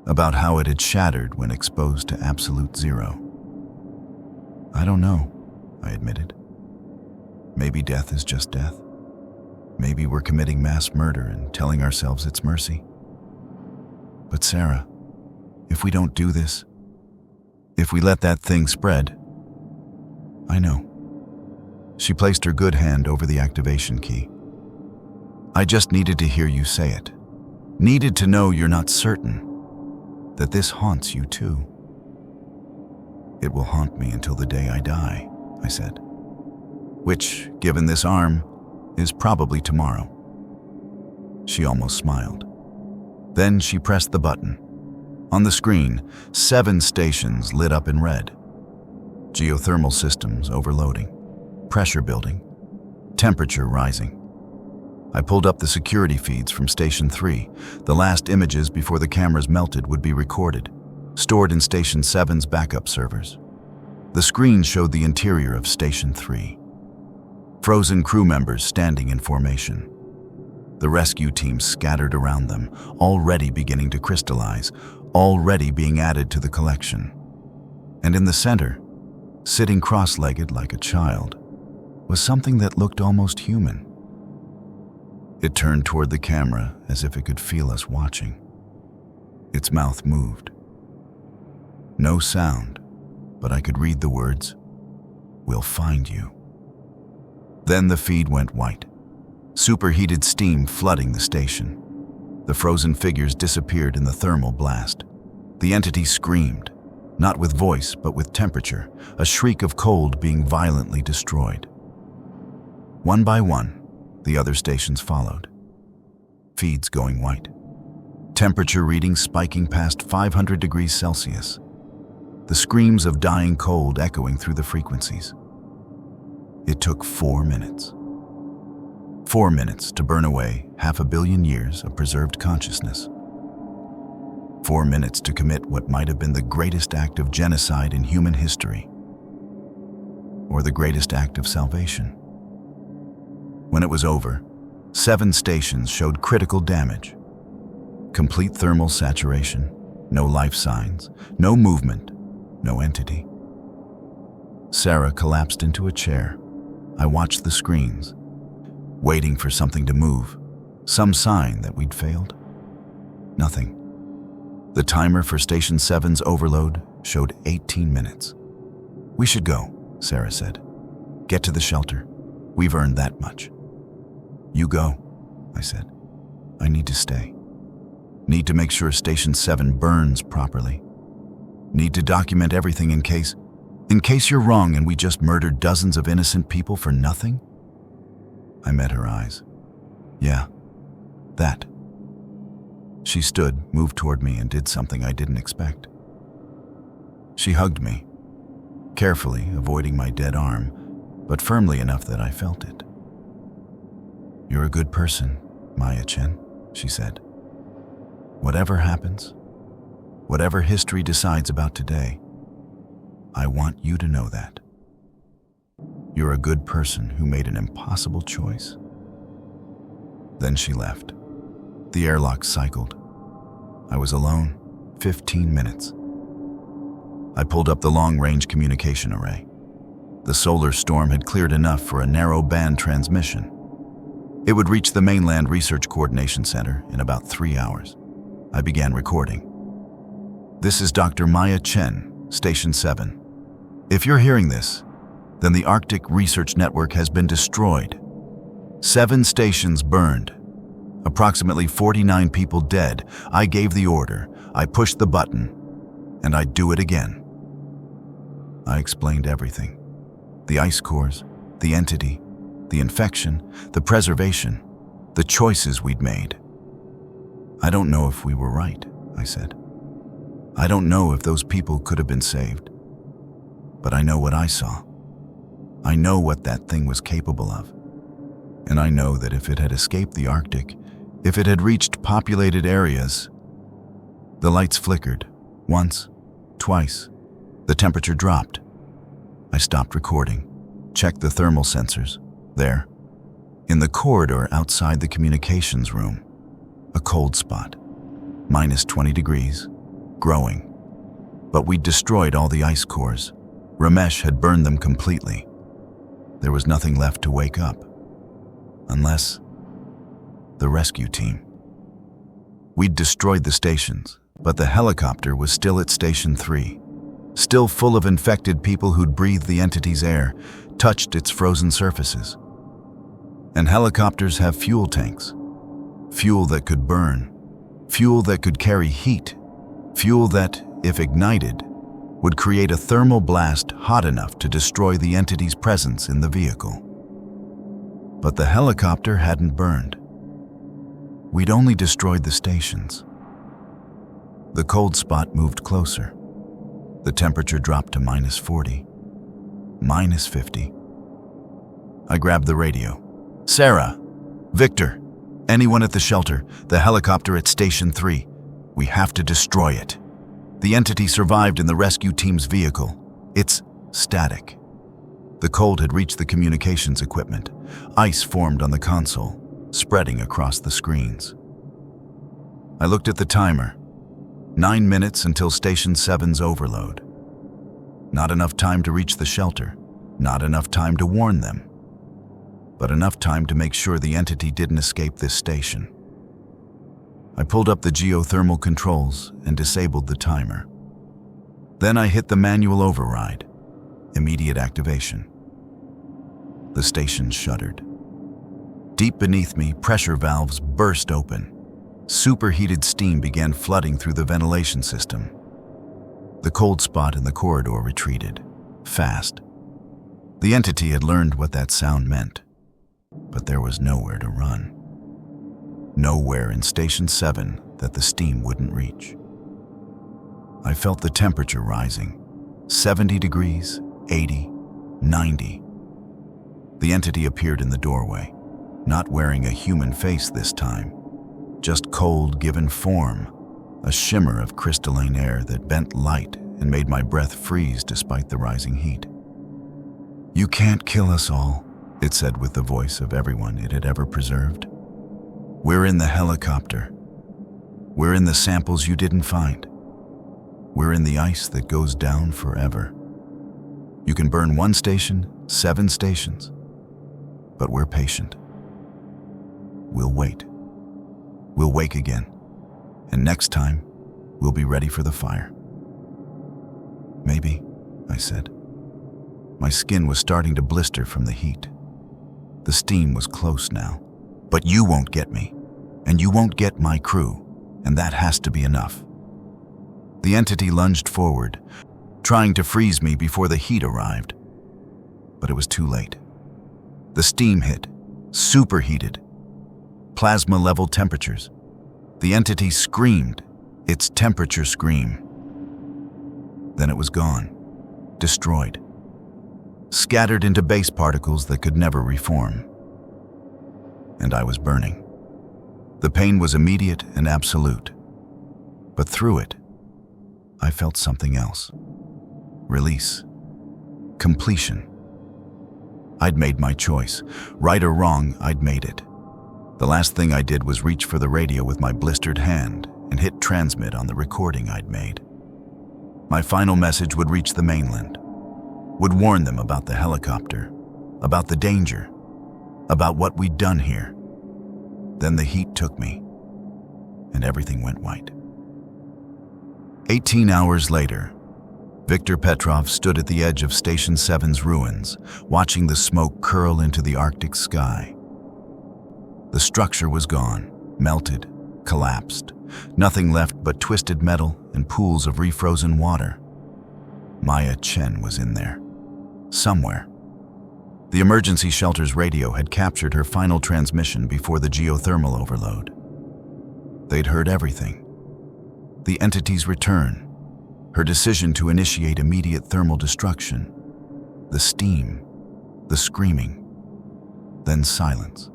About how it had shattered when exposed to absolute zero. I don't know, I admitted. Maybe death is just death. Maybe we're committing mass murder and telling ourselves it's mercy. But Sarah, if we don't do this, if we let that thing spread, I know. She placed her good hand over the activation key. I just needed to hear you say it. Needed to know you're not certain. That this haunts you too. It will haunt me until the day I die, I said. Which, given this arm, is probably tomorrow. She almost smiled. Then she pressed the button. On the screen, 7 stations lit up in red. Geothermal systems overloading. Pressure building. Temperature rising. I pulled up the security feeds from Station 3. The last images before the cameras melted would be recorded, stored in Station 7's backup servers. The screen showed the interior of Station 3. Frozen crew members standing in formation. The rescue team scattered around them, already beginning to crystallize, already being added to the collection. And in the center, sitting cross-legged like a child, was something that looked almost human. It turned toward the camera as if it could feel us watching. Its mouth moved. No sound, but I could read the words, "We'll find you." Then the feed went white. Superheated steam flooding the station. The frozen figures disappeared in the thermal blast. The entity screamed, not with voice but with temperature, a shriek of cold being violently destroyed. One by one, the other stations followed. Feeds going white. Temperature readings spiking past 500 degrees Celsius. The screams of dying cold echoing through the frequencies. It took 4 minutes. 4 minutes to burn away 500 million years of preserved consciousness. 4 minutes to commit what might have been the greatest act of genocide in human history. Or the greatest act of salvation. When it was over, 7 stations showed critical damage. Complete thermal saturation, no life signs, no movement, no entity. Sarah collapsed into a chair. I watched the screens, waiting for something to move, some sign that we'd failed. Nothing. The timer for Station 7's overload showed 18 minutes. "We should go," Sarah said. "Get to the shelter. We've earned that much." "You go," I said. "I need to stay. Need to make sure Station 7 burns properly. Need to document everything in case you're wrong and we just murdered dozens of innocent people for nothing." I met her eyes. "Yeah, that." She stood, moved toward me, and did something I didn't expect. She hugged me, carefully avoiding my dead arm, but firmly enough that I felt it. "You're a good person, Maya Chen," she said. "Whatever happens, whatever history decides about today, I want you to know that. You're a good person who made an impossible choice." Then she left. The airlock cycled. I was alone, 15 minutes. I pulled up the long-range communication array. The solar storm had cleared enough for a narrow-band transmission. It would reach the mainland Research Coordination Center in about 3 hours. I began recording. This is Dr. Maya Chen, Station 7. If you're hearing this, then the Arctic Research Network has been destroyed. 7 stations burned. Approximately 49 people dead. I gave the order. I pushed the button. And I'd do it again. I explained everything. The ice cores, the entity, the infection, the preservation, the choices we'd made. I don't know if we were right, I said. I don't know if those people could have been saved. But I know what I saw. I know what that thing was capable of. And I know that if it had escaped the Arctic, if it had reached populated areas, the lights flickered, once, twice. The temperature dropped. I stopped recording, checked the thermal sensors. There, in the corridor outside the communications room, a cold spot, minus 20 degrees, growing. But we'd destroyed all the ice cores. Ramesh had burned them completely. There was nothing left to wake up. Unless the rescue team. We'd destroyed the stations, but the helicopter was still at Station 3, still full of infected people who'd breathed the entity's air, touched its frozen surfaces. And helicopters have fuel tanks. Fuel that could burn. Fuel that could carry heat. Fuel that, if ignited, would create a thermal blast hot enough to destroy the entity's presence in the vehicle. But the helicopter hadn't burned. We'd only destroyed the stations. The cold spot moved closer. The temperature dropped to minus 40, minus 50. I grabbed the radio. Sarah, Victor, anyone at the shelter, the helicopter at Station 3. We have to destroy it. The entity survived in the rescue team's vehicle. It's static. The cold had reached the communications equipment. Ice formed on the console, spreading across the screens. I looked at the timer. 9 minutes until Station 7's overload. Not enough time to reach the shelter. Not enough time to warn them. But enough time to make sure the entity didn't escape this station. I pulled up the geothermal controls and disabled the timer. Then I hit the manual override. Immediate activation. The station shuddered. Deep beneath me, pressure valves burst open. Superheated steam began flooding through the ventilation system. The cold spot in the corridor retreated, fast. The entity had learned what that sound meant, but there was nowhere to run. Nowhere in Station 7 that the steam wouldn't reach. I felt the temperature rising, 70 degrees, 80, 90. The entity appeared in the doorway, not wearing a human face this time, just cold given form, a shimmer of crystalline air that bent light and made my breath freeze despite the rising heat. "You can't kill us all," it said with the voice of everyone it had ever preserved. "We're in the helicopter. We're in the samples you didn't find. We're in the ice that goes down forever. You can burn 1 station, 7 stations, but we're patient. We'll wait. We'll wake again, and next time, we'll be ready for the fire." "Maybe," I said. My skin was starting to blister from the heat. The steam was close now. "But you won't get me, and you won't get my crew, and that has to be enough." The entity lunged forward, trying to freeze me before the heat arrived. But it was too late. The steam hit, superheated. Plasma-level temperatures. The entity screamed, its temperature scream. Then it was gone, destroyed, scattered into base particles that could never reform. And I was burning. The pain was immediate and absolute. But through it, I felt something else. Release. Completion. I'd made my choice. Right or wrong, I'd made it. The last thing I did was reach for the radio with my blistered hand and hit transmit on the recording I'd made. My final message would reach the mainland, would warn them about the helicopter, about the danger, about what we'd done here. Then the heat took me, and everything went white. 18 hours later, Viktor Petrov stood at the edge of Station 7's ruins, watching the smoke curl into the Arctic sky. The structure was gone, melted, collapsed, nothing left but twisted metal and pools of refrozen water. Maya Chen was in there, somewhere. The emergency shelter's radio had captured her final transmission before the geothermal overload. They'd heard everything. The entity's return, her decision to initiate immediate thermal destruction, the steam, the screaming, then silence.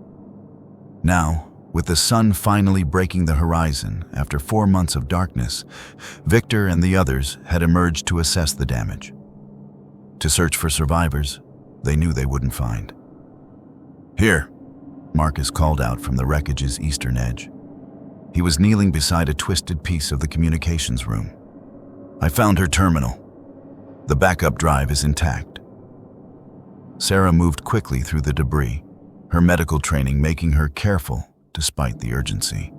Now, with the sun finally breaking the horizon after 4 months of darkness, Viktor and the others had emerged to assess the damage. To search for survivors they knew they wouldn't find. "Here," Marcus called out from the wreckage's eastern edge. He was kneeling beside a twisted piece of the communications room. "I found her terminal. The backup drive is intact." Sarah moved quickly through the debris, her medical training making her careful despite the urgency.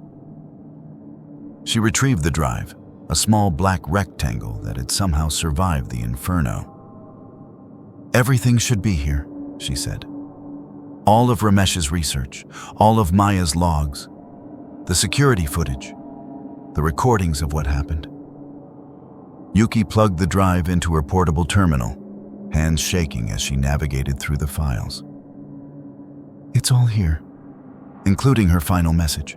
She retrieved the drive, a small black rectangle that had somehow survived the inferno. "Everything should be here," she said. "All of Ramesh's research, all of Maya's logs, the security footage, the recordings of what happened." Yuki plugged the drive into her portable terminal, hands shaking as she navigated through the files. "It's all here, including her final message,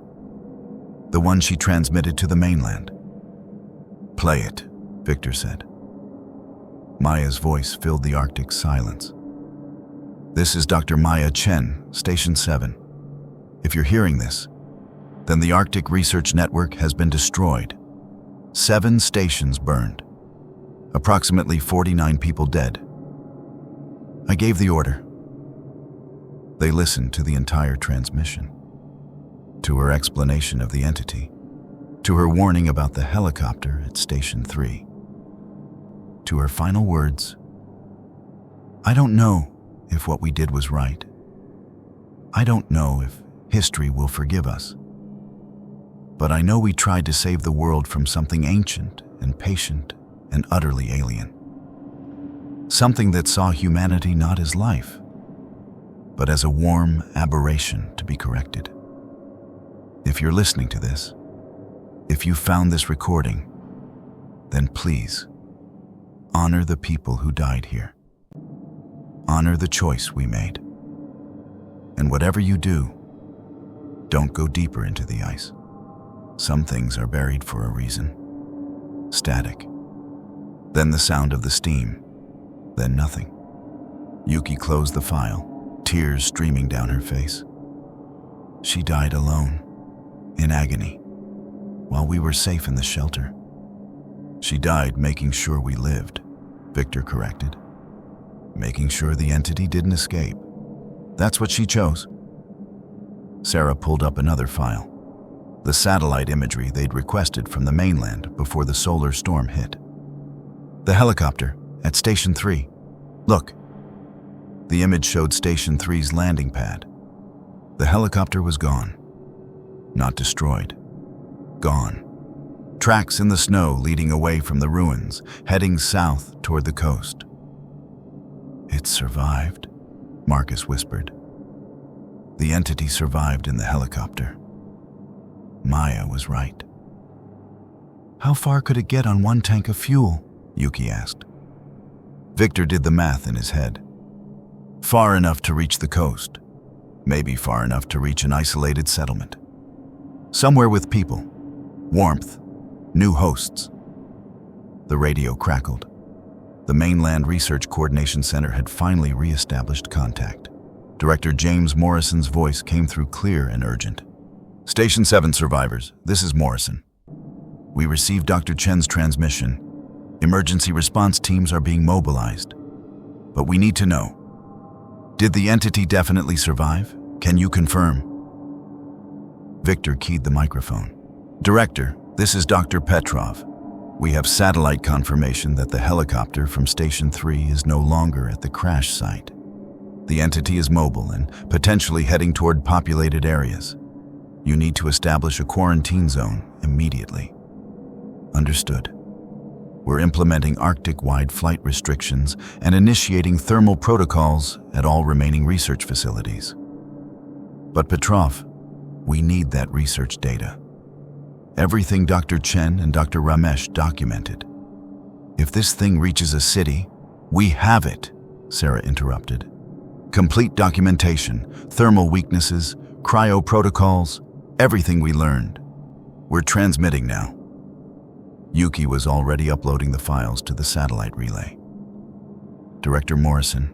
the one she transmitted to the mainland." "Play it," Viktor said. Maya's voice filled the Arctic silence. "This is Dr. Maya Chen, Station 7. If you're hearing this, then the Arctic Research Network has been destroyed. 7 stations burned. Approximately 49 people dead. I gave the order." They listened to the entire transmission, to her explanation of the entity, to her warning about the helicopter at Station 3, to her final words. "I don't know if what we did was right. I don't know if history will forgive us. But I know we tried to save the world from something ancient and patient and utterly alien. Something that saw humanity not as life, but as a warm aberration to be corrected. If you're listening to this, if you found this recording, then please, honor the people who died here. Honor the choice we made. And whatever you do, don't go deeper into the ice. Some things are buried for a reason." Static. Then the sound of the steam. Then nothing. Yuki closed the file, tears streaming down her face. "She died alone, in agony, while we were safe in the shelter." "She died making sure we lived," Viktor corrected. "Making sure the entity didn't escape. That's what she chose." Sarah pulled up another file, the satellite imagery they'd requested from the mainland before the solar storm hit. "The helicopter at Station 3. Look." The image showed Station 3's landing pad. The helicopter was gone. Not destroyed. Gone. Tracks in the snow leading away from the ruins, heading south toward the coast. "It survived," Marcus whispered. "The entity survived in the helicopter. Maya was right." "How far could it get on one tank of fuel?" Yuki asked. Viktor did the math in his head. "Far enough to reach the coast. Maybe far enough to reach an isolated settlement. Somewhere with people, warmth, new hosts." The radio crackled. The Mainland Research Coordination Center had finally re-established contact. Director James Morrison's voice came through clear and urgent. "Station 7 survivors, this is Morrison. We received Dr. Chen's transmission. Emergency response teams are being mobilized. But we need to know, did the entity definitely survive? Can you confirm?" Viktor keyed the microphone. "Director, this is Dr. Petrov. We have satellite confirmation that the helicopter from Station 3 is no longer at the crash site. The entity is mobile and potentially heading toward populated areas. You need to establish a quarantine zone immediately. Understood. We're implementing Arctic-wide flight restrictions and initiating thermal protocols at all remaining research facilities. But Petrov, we need that research data. Everything Dr. Chen and Dr. Ramesh documented. If this thing reaches a city, we have it, Sarah interrupted. Complete documentation, thermal weaknesses, cryo protocols, everything we learned. We're transmitting now. Yuki was already uploading the files to the satellite relay. Director Morrison,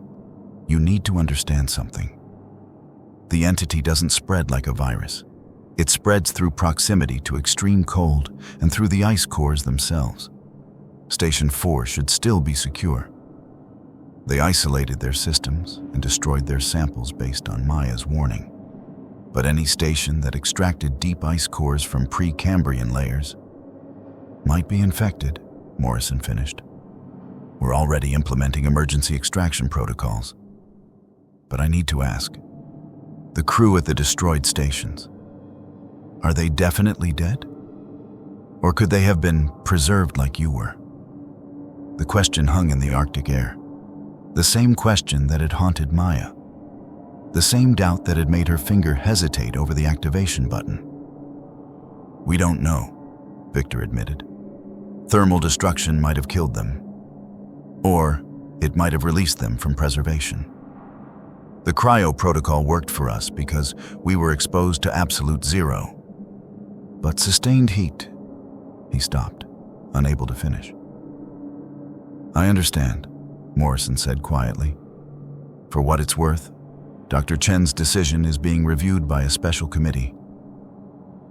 you need to understand something. The entity doesn't spread like a virus. It spreads through proximity to extreme cold and through the ice cores themselves. Station 4 should still be secure. They isolated their systems and destroyed their samples based on Maya's warning. But any station that extracted deep ice cores from pre-Cambrian layers might be infected, Morrison finished. We're already implementing emergency extraction protocols. But I need to ask, the crew at the destroyed stations, are they definitely dead? Or could they have been preserved like you were? The question hung in the Arctic air. The same question that had haunted Maya. The same doubt that had made her finger hesitate over the activation button. We don't know, Victor admitted. Thermal destruction might have killed them. Or it might have released them from preservation. The cryo protocol worked for us because we were exposed to absolute zero. But sustained heat. He stopped, unable to finish. I understand, Morrison said quietly. For what it's worth, Dr. Chen's decision is being reviewed by a special committee.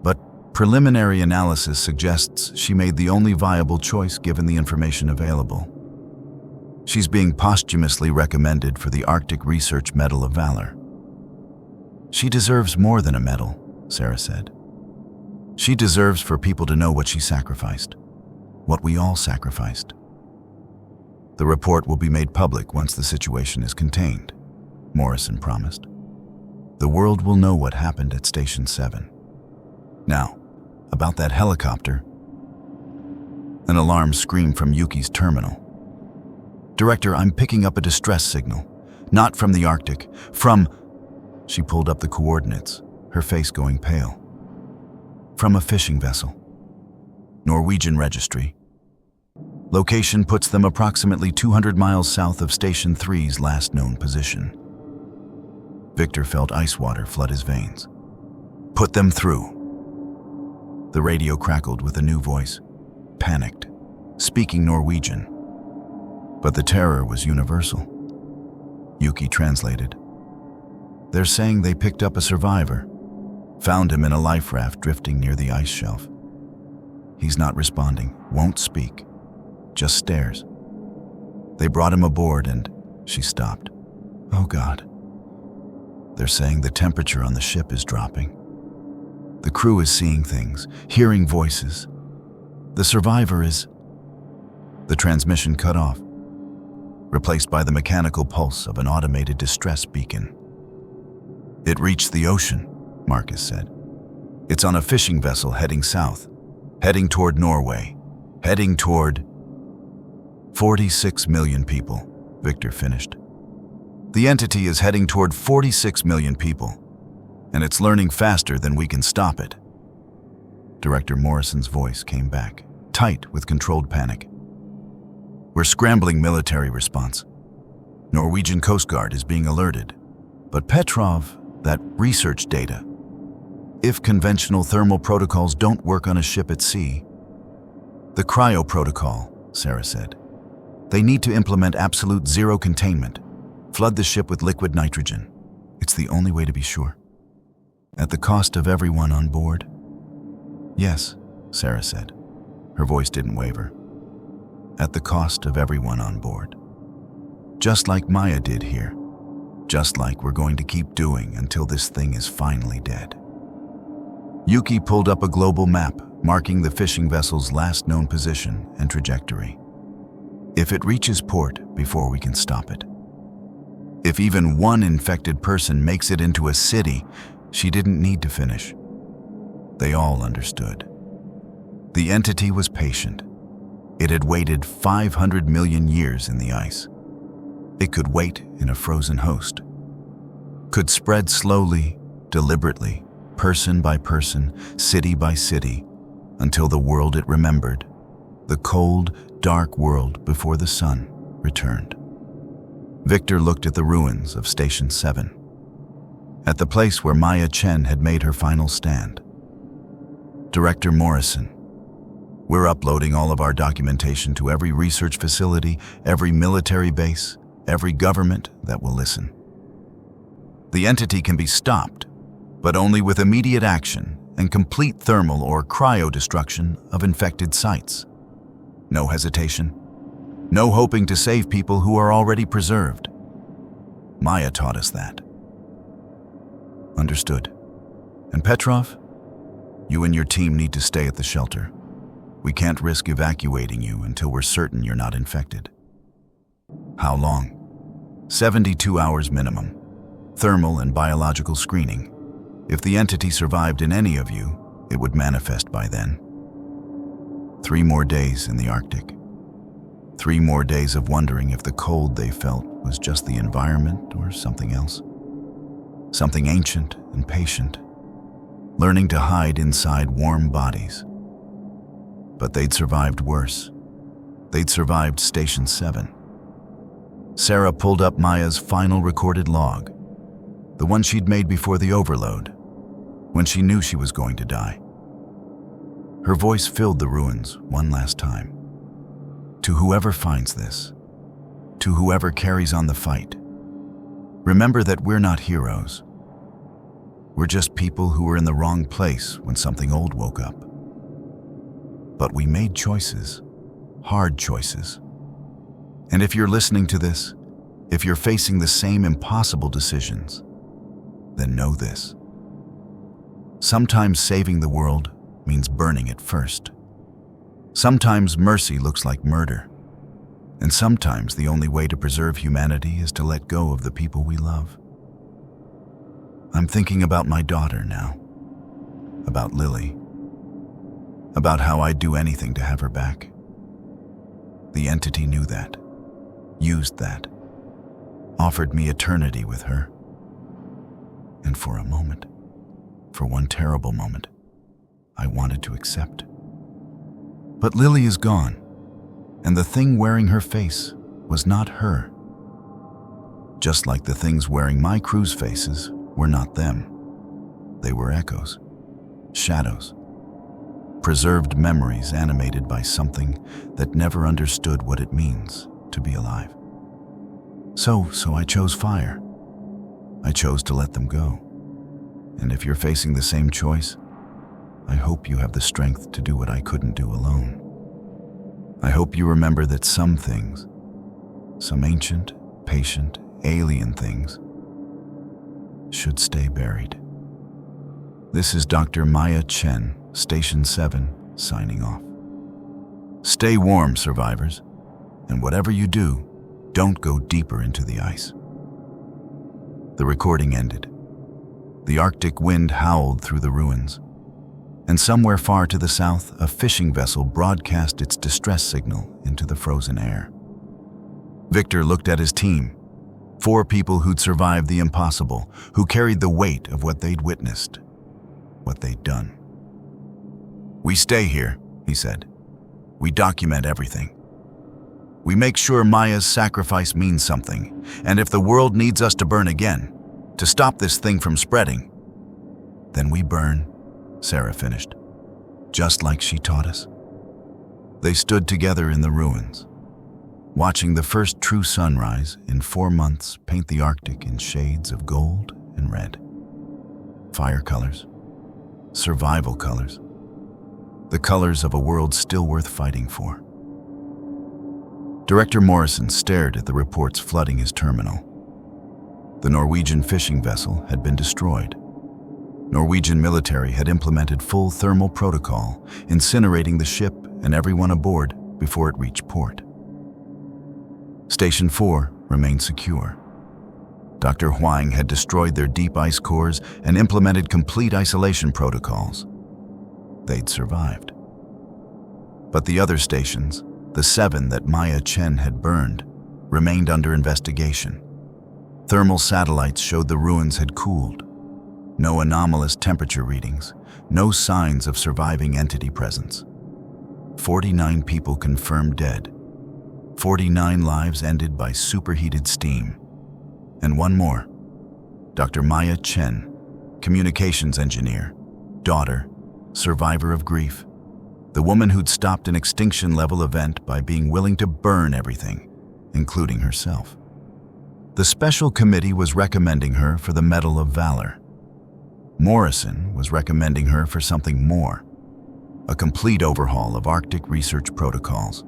But preliminary analysis suggests she made the only viable choice given the information available. She's being posthumously recommended for the Arctic Research Medal of Valor. She deserves more than a medal, Sarah said. She deserves for people to know what she sacrificed, what we all sacrificed. The report will be made public once the situation is contained, Morrison promised. The world will know what happened at Station 7. Now, about that helicopter. An alarm screamed from Yuki's terminal. Director, I'm picking up a distress signal. Not from the Arctic, from... She pulled up the coordinates, her face going pale. From a fishing vessel. Norwegian registry. Location puts them approximately 200 miles south of Station 3's last known position. Victor felt ice water flood his veins. Put them through. The radio crackled with a new voice, panicked, speaking Norwegian. But the terror was universal. Yuki translated. They're saying they picked up a survivor, found him in a life raft drifting near the ice shelf. He's not responding, won't speak, just stares. They brought him aboard and she stopped. Oh God. They're saying the temperature on the ship is dropping. The crew is seeing things, hearing voices. The survivor is... The transmission cut off, replaced by the mechanical pulse of an automated distress beacon. It reached the ocean, Marcus said. It's on a fishing vessel heading south, heading toward Norway, heading toward... 46 million people, Victor finished. The entity is heading toward 46 million people, and it's learning faster than we can stop it. Director Morrison's voice came back, tight with controlled panic. We're scrambling military response. Norwegian Coast Guard is being alerted. But Petrov, that research data, if conventional thermal protocols don't work on a ship at sea, the cryo protocol, Sarah said. They need to implement absolute zero containment, flood the ship with liquid nitrogen. It's the only way to be sure. At the cost of everyone on board? Yes, Sarah said. Her voice didn't waver. At the cost of everyone on board. Just like Maya did here. Just like we're going to keep doing until this thing is finally dead. Yuki pulled up a global map marking the fishing vessel's last known position and trajectory. If it reaches port before we can stop it. If even one infected person makes it into a city, she didn't need to finish. They all understood. The entity was patient. It had waited 500 million years in the ice. It could wait in a frozen host. Could spread slowly, deliberately, person by person, city by city, until the world it remembered, the cold, dark world before the sun returned. Victor looked at the ruins of Station 7, at the place where Maya Chen had made her final stand. Director Morrison, we're uploading all of our documentation to every research facility, every military base, every government that will listen. The entity can be stopped, but only with immediate action and complete thermal or cryo-destruction of infected sites. No hesitation. No hoping to save people who are already preserved. Maya taught us that. Understood. And Petrov, you and your team need to stay at the shelter. We can't risk evacuating you until we're certain you're not infected. How long? 72 hours minimum. Thermal and biological screening. If the entity survived in any of you, it would manifest by then. 3 more days in the Arctic. 3 more days of wondering if the cold they felt was just the environment or something else. Something ancient and patient, learning to hide inside warm bodies. But they'd survived worse. They'd survived Station 7. Sarah pulled up Maya's final recorded log, the one she'd made before the overload, when she knew she was going to die. Her voice filled the ruins one last time. To whoever finds this, to whoever carries on the fight, remember that we're not heroes. We're just people who were in the wrong place when something old woke up. But we made choices, hard choices. And if you're listening to this, if you're facing the same impossible decisions, then know this. Sometimes saving the world means burning it first. Sometimes mercy looks like murder. And sometimes the only way to preserve humanity is to let go of the people we love. I'm thinking about my daughter now, about Lily, about how I'd do anything to have her back. The entity knew that, used that, offered me eternity with her. And for a moment, for one terrible moment, I wanted to accept. But Lily is gone, and the thing wearing her face was not her. Just like the things wearing my crew's faces were not them. They were echoes, shadows, preserved memories animated by something that never understood what it means to be alive. So I chose fire. I chose to let them go. And if you're facing the same choice, I hope you have the strength to do what I couldn't do alone. I hope you remember that some things, some ancient, patient, alien things, should stay buried. This is Dr. Maya Chen, Station 7, signing off. Stay warm, survivors, and whatever you do, don't go deeper into the ice. The recording ended. The Arctic wind howled through the ruins, and somewhere far to the south, a fishing vessel broadcast its distress signal into the frozen air. Victor looked at his team, 4 people who'd survived the impossible, who carried the weight of what they'd witnessed, what they'd done. We stay here, he said. We document everything. We make sure Maya's sacrifice means something, and if the world needs us to burn again, to stop this thing from spreading, then we burn, Sarah finished, just like she taught us. They stood together in the ruins, watching the first true sunrise in 4 months paint the Arctic in shades of gold and red. Fire colors, survival colors, the colors of a world still worth fighting for. Director Morrison stared at the reports flooding his terminal. The Norwegian fishing vessel had been destroyed. Norwegian military had implemented full thermal protocol, incinerating the ship and everyone aboard before it reached port. Station 4 remained secure. Dr. Huang had destroyed their deep ice cores and implemented complete isolation protocols. they'd survived. But the other stations, the 7 that Maya Chen had burned, remained under investigation. Thermal satellites showed the ruins had cooled. No anomalous temperature readings, no signs of surviving entity presence. 49 people confirmed dead. 49 lives ended by superheated steam. And one more. Dr. Maya Chen, communications engineer, daughter, survivor of grief. The woman who'd stopped an extinction-level event by being willing to burn everything, including herself. The special committee was recommending her for the Medal of Valor. Morrison was recommending her for something more, a complete overhaul of Arctic research protocols.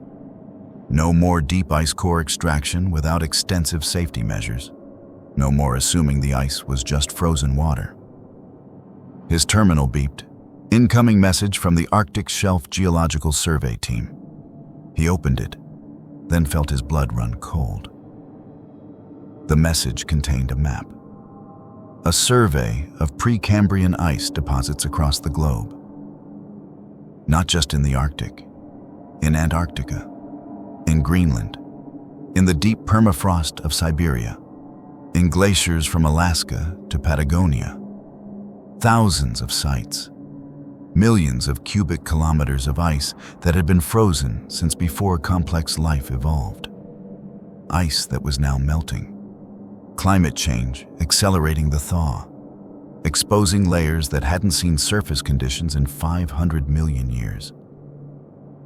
No more deep ice core extraction without extensive safety measures. No more assuming the ice was just frozen water. His terminal beeped. Incoming message from the Arctic Shelf Geological Survey team. He opened it, then felt his blood run cold. The message contained a map. A survey of Precambrian ice deposits across the globe. Not just in the Arctic, in Antarctica, in Greenland, in the deep permafrost of Siberia, in glaciers from Alaska to Patagonia. Thousands of sites. Millions of cubic kilometers of ice that had been frozen since before complex life evolved. Ice that was now melting. Climate change accelerating the thaw, exposing layers that hadn't seen surface conditions in 500 million years.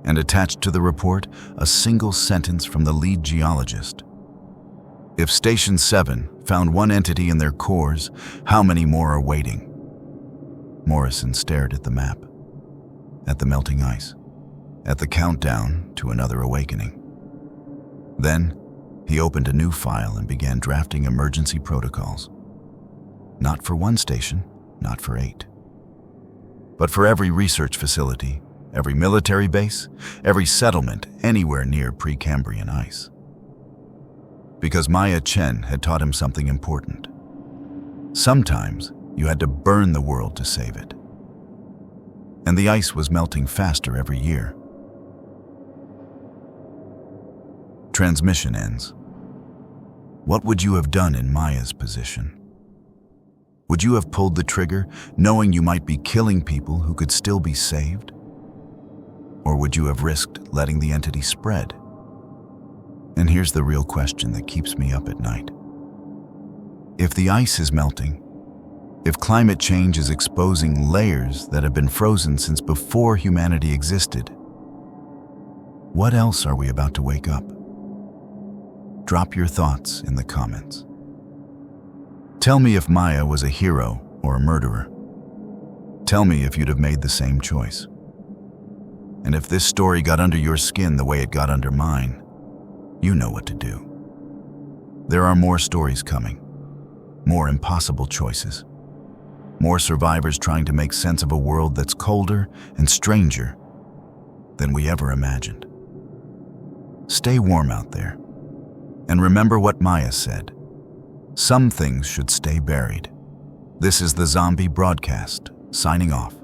And attached to the report, a single sentence from the lead geologist. If Station 7 found one entity in their cores, how many more are waiting? Morrison stared at the map, at the melting ice, at the countdown to another awakening. Then, he opened a new file and began drafting emergency protocols. Not for one station, not for 8. But for every research facility, every military base, every settlement anywhere near Precambrian ice. Because Maya Chen had taught him something important. Sometimes, you had to burn the world to save it. And the ice was melting faster every year. Transmission ends. What would you have done in Maya's position? Would you have pulled the trigger, knowing you might be killing people who could still be saved? Or would you have risked letting the entity spread? And here's the real question that keeps me up at night. If the ice is melting, if climate change is exposing layers that have been frozen since before humanity existed, what else are we about to wake up? Drop your thoughts in the comments. Tell me if Maya was a hero or a murderer. Tell me if you'd have made the same choice. And if this story got under your skin the way it got under mine, you know what to do. There are more stories coming, more impossible choices, more survivors trying to make sense of a world that's colder and stranger than we ever imagined. Stay warm out there. And remember what Maya said. Some things should stay buried. This is the Zombie Broadcast, signing off.